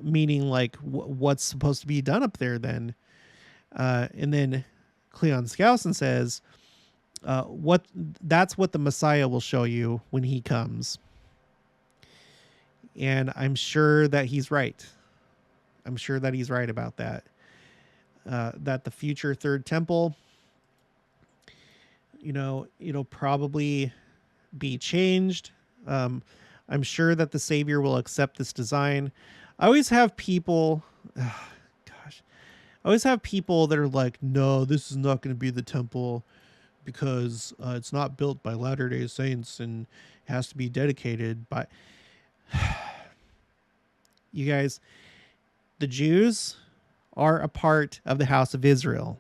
meaning like what's supposed to be done up there then? And then Cleon Skousen says, What that's what the Messiah will show you when he comes. And I'm sure that he's right. I'm sure that he's right about that. That the future third temple, it'll probably be changed. I'm sure that the Savior will accept this design. I always have people, gosh, I always have people that are like, no, this is not going to be the temple because it's not built by Latter-day Saints and it has to be dedicated by... You guys, the Jews are a part of the house of Israel.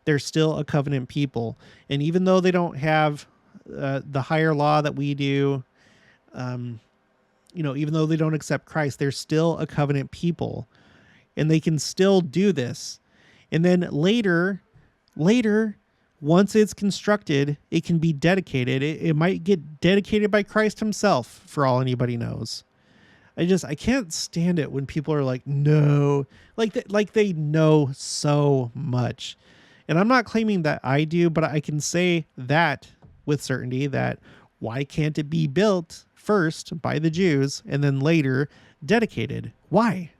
They're still a covenant people. And even though they don't have the higher law that we do, even though they don't accept Christ, they're still a covenant people. And they can still do this. And then later, once it's constructed, it can be dedicated. It might get dedicated by Christ himself, for all anybody knows. I can't stand it when people are like, no, like they know so much. And I'm not claiming that I do, but I can say that with certainty that why can't it be built first by the Jews and then later dedicated? Why?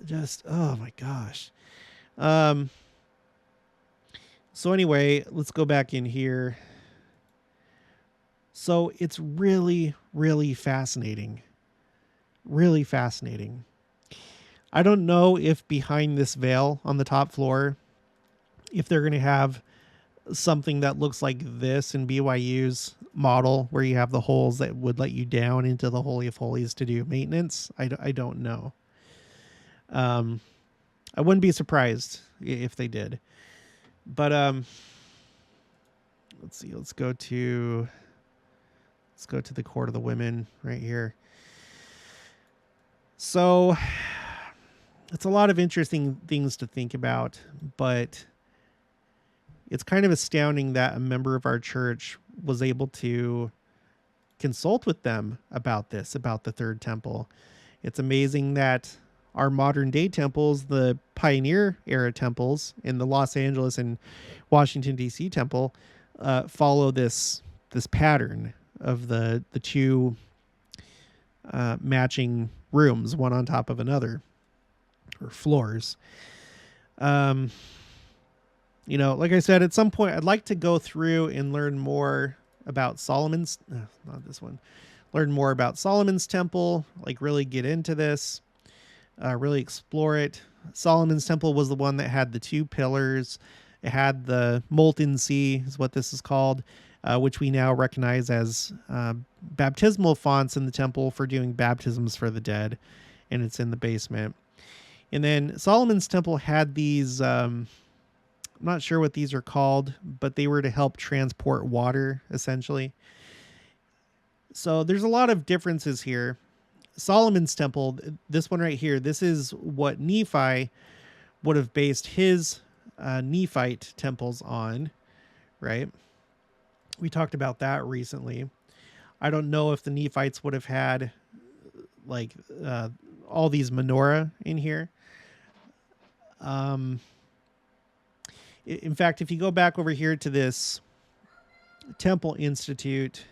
Just, oh my gosh. So anyway, let's go back in here. So it's really, really fascinating. Really fascinating. I don't know if behind this veil on the top floor, if they're going to have something that looks like this in BYU's model, where you have the holes that would let you down into the Holy of Holies to do maintenance. I don't know. I wouldn't be surprised if they did. But let's see. Let's go to the court of the women right here. So it's a lot of interesting things to think about, but it's kind of astounding that a member of our church was able to consult with them about this, about the third temple. It's amazing that our modern day temples, the pioneer era temples in the Los Angeles and Washington, D.C. temple, follow this pattern of the two matching rooms, one on top of another, or floors. Like I said, at some point I'd like to go through and learn more about Solomon's, not this one, learn more about Solomon's temple, like really get into this, really explore it. Solomon's temple was the one that had the two pillars. It had the molten sea, is what this is called, which we now recognize as baptismal fonts in the temple for doing baptisms for the dead, and it's in the basement. And then Solomon's temple had these, I'm not sure what these are called, but they were to help transport water, essentially. So there's a lot of differences here. Solomon's temple, this one right here, this is what Nephi would have based his Nephite temples on, right? We talked about that recently. I don't know if the Nephites would have had like all these menorah in here. In fact, if you go back over here to this Temple Institute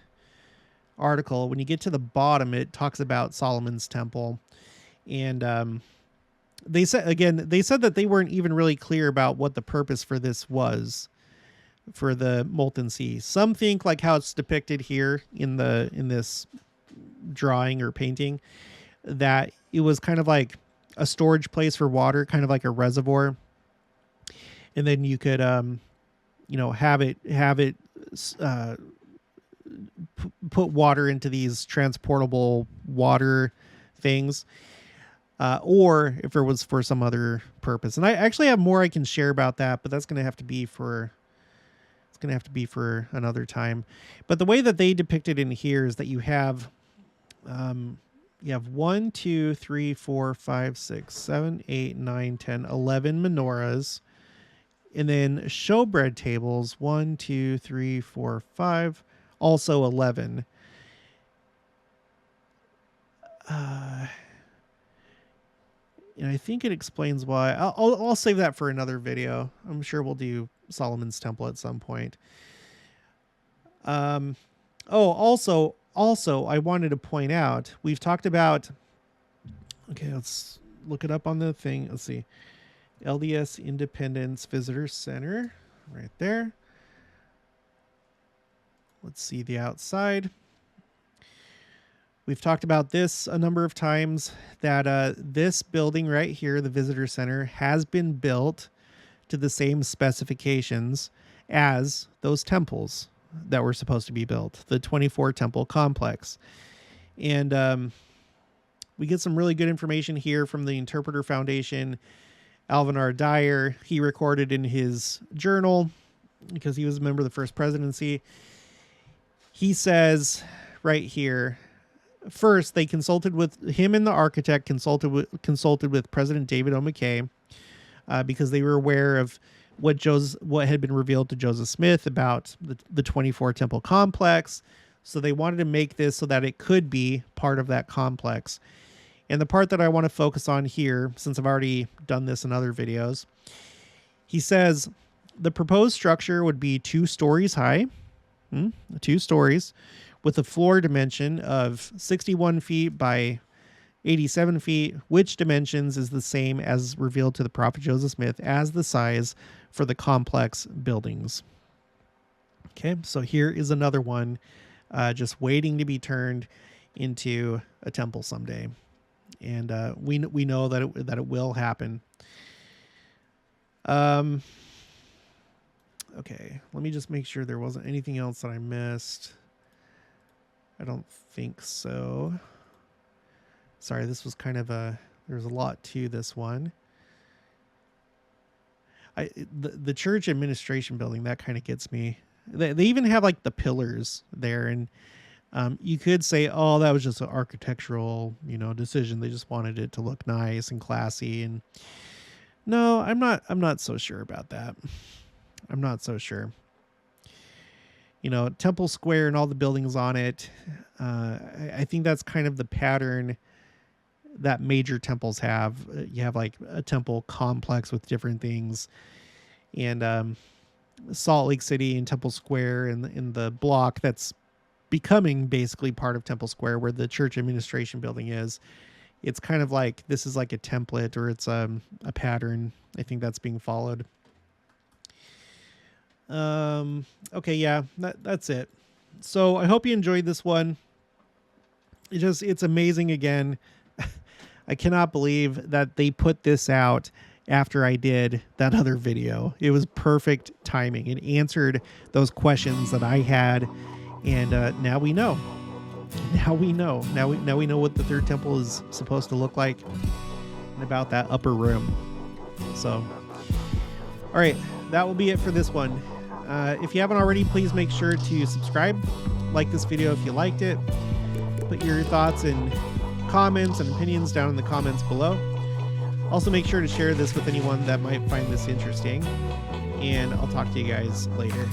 article, when you get to the bottom, it talks about Solomon's temple. And they said that they weren't even really clear about what the purpose for this was, for the molten sea. Some think, like how it's depicted here in this drawing or painting, that it was kind of like a storage place for water, kind of like a reservoir. And then you could, have it put water into these transportable water things, or if it was for some other purpose. And I actually have more I can share about that, but that's going to have to be for another time. But the way that they depict it in here is that you have 1, 2, 3, 4, 5, 6, 7, 8, 9, 10, 11 menorahs. And then showbread tables, 1, 2, 3, 4, 5, also 11. And I think it explains why. I'll save that for another video. I'm sure we'll do Solomon's Temple at some point. Also, I wanted to point out, we've talked about, okay, let's look it up on the thing. Let's see. LDS Independence Visitor Center, right there. Let's see the outside. We've talked about this a number of times, that this building right here, the Visitor Center, has been built to the same specifications as those temples that were supposed to be built, the 24 temple complex. And we get some really good information here from the Interpreter Foundation. Alvin R. Dyer, he recorded in his journal, because he was a member of the First Presidency. He says right here, first, they consulted with him, and the architect consulted with President David O. McKay, because they were aware of what had been revealed to Joseph Smith about the 24 temple complex. So they wanted to make this so that it could be part of that complex. And the part that I want to focus on here, since I've already done this in other videos, he says the proposed structure would be 2 stories high, 2 stories, with a floor dimension of 61 feet by 87 feet, which dimensions is the same as revealed to the prophet Joseph Smith as the size for the complex buildings. Okay, so here is another one just waiting to be turned into a temple someday. And we know that it will happen. Okay, let me just make sure there wasn't anything else that I missed. I don't think so. Sorry, this was kind of there's a lot to this one. The church administration building, that kind of gets me. They even have like the pillars there, and you could say, oh, that was just an architectural, decision. They just wanted it to look nice and classy. And no, I'm not so sure about that. I'm not so sure. Temple Square and all the buildings on it. I think that's kind of the pattern that major temples have. You have like a temple complex with different things, and Salt Lake City and Temple Square and in the block that's becoming basically part of Temple Square, where the church administration building is. It's kind of like, this is like a template, or it's a pattern. I think that's being followed. Okay, yeah, that's it. So I hope you enjoyed this one. It's amazing again. I cannot believe that they put this out after I did that other video. It was perfect timing. It answered those questions that I had, and now we know. Now we know what the third temple is supposed to look like, and about that upper room. So, all right, that will be it for this one. If you haven't already, please make sure to subscribe, like this video if you liked it, put your thoughts and comments and opinions down in the comments below. Also, make sure to share this with anyone that might find this interesting, and I'll talk to you guys later.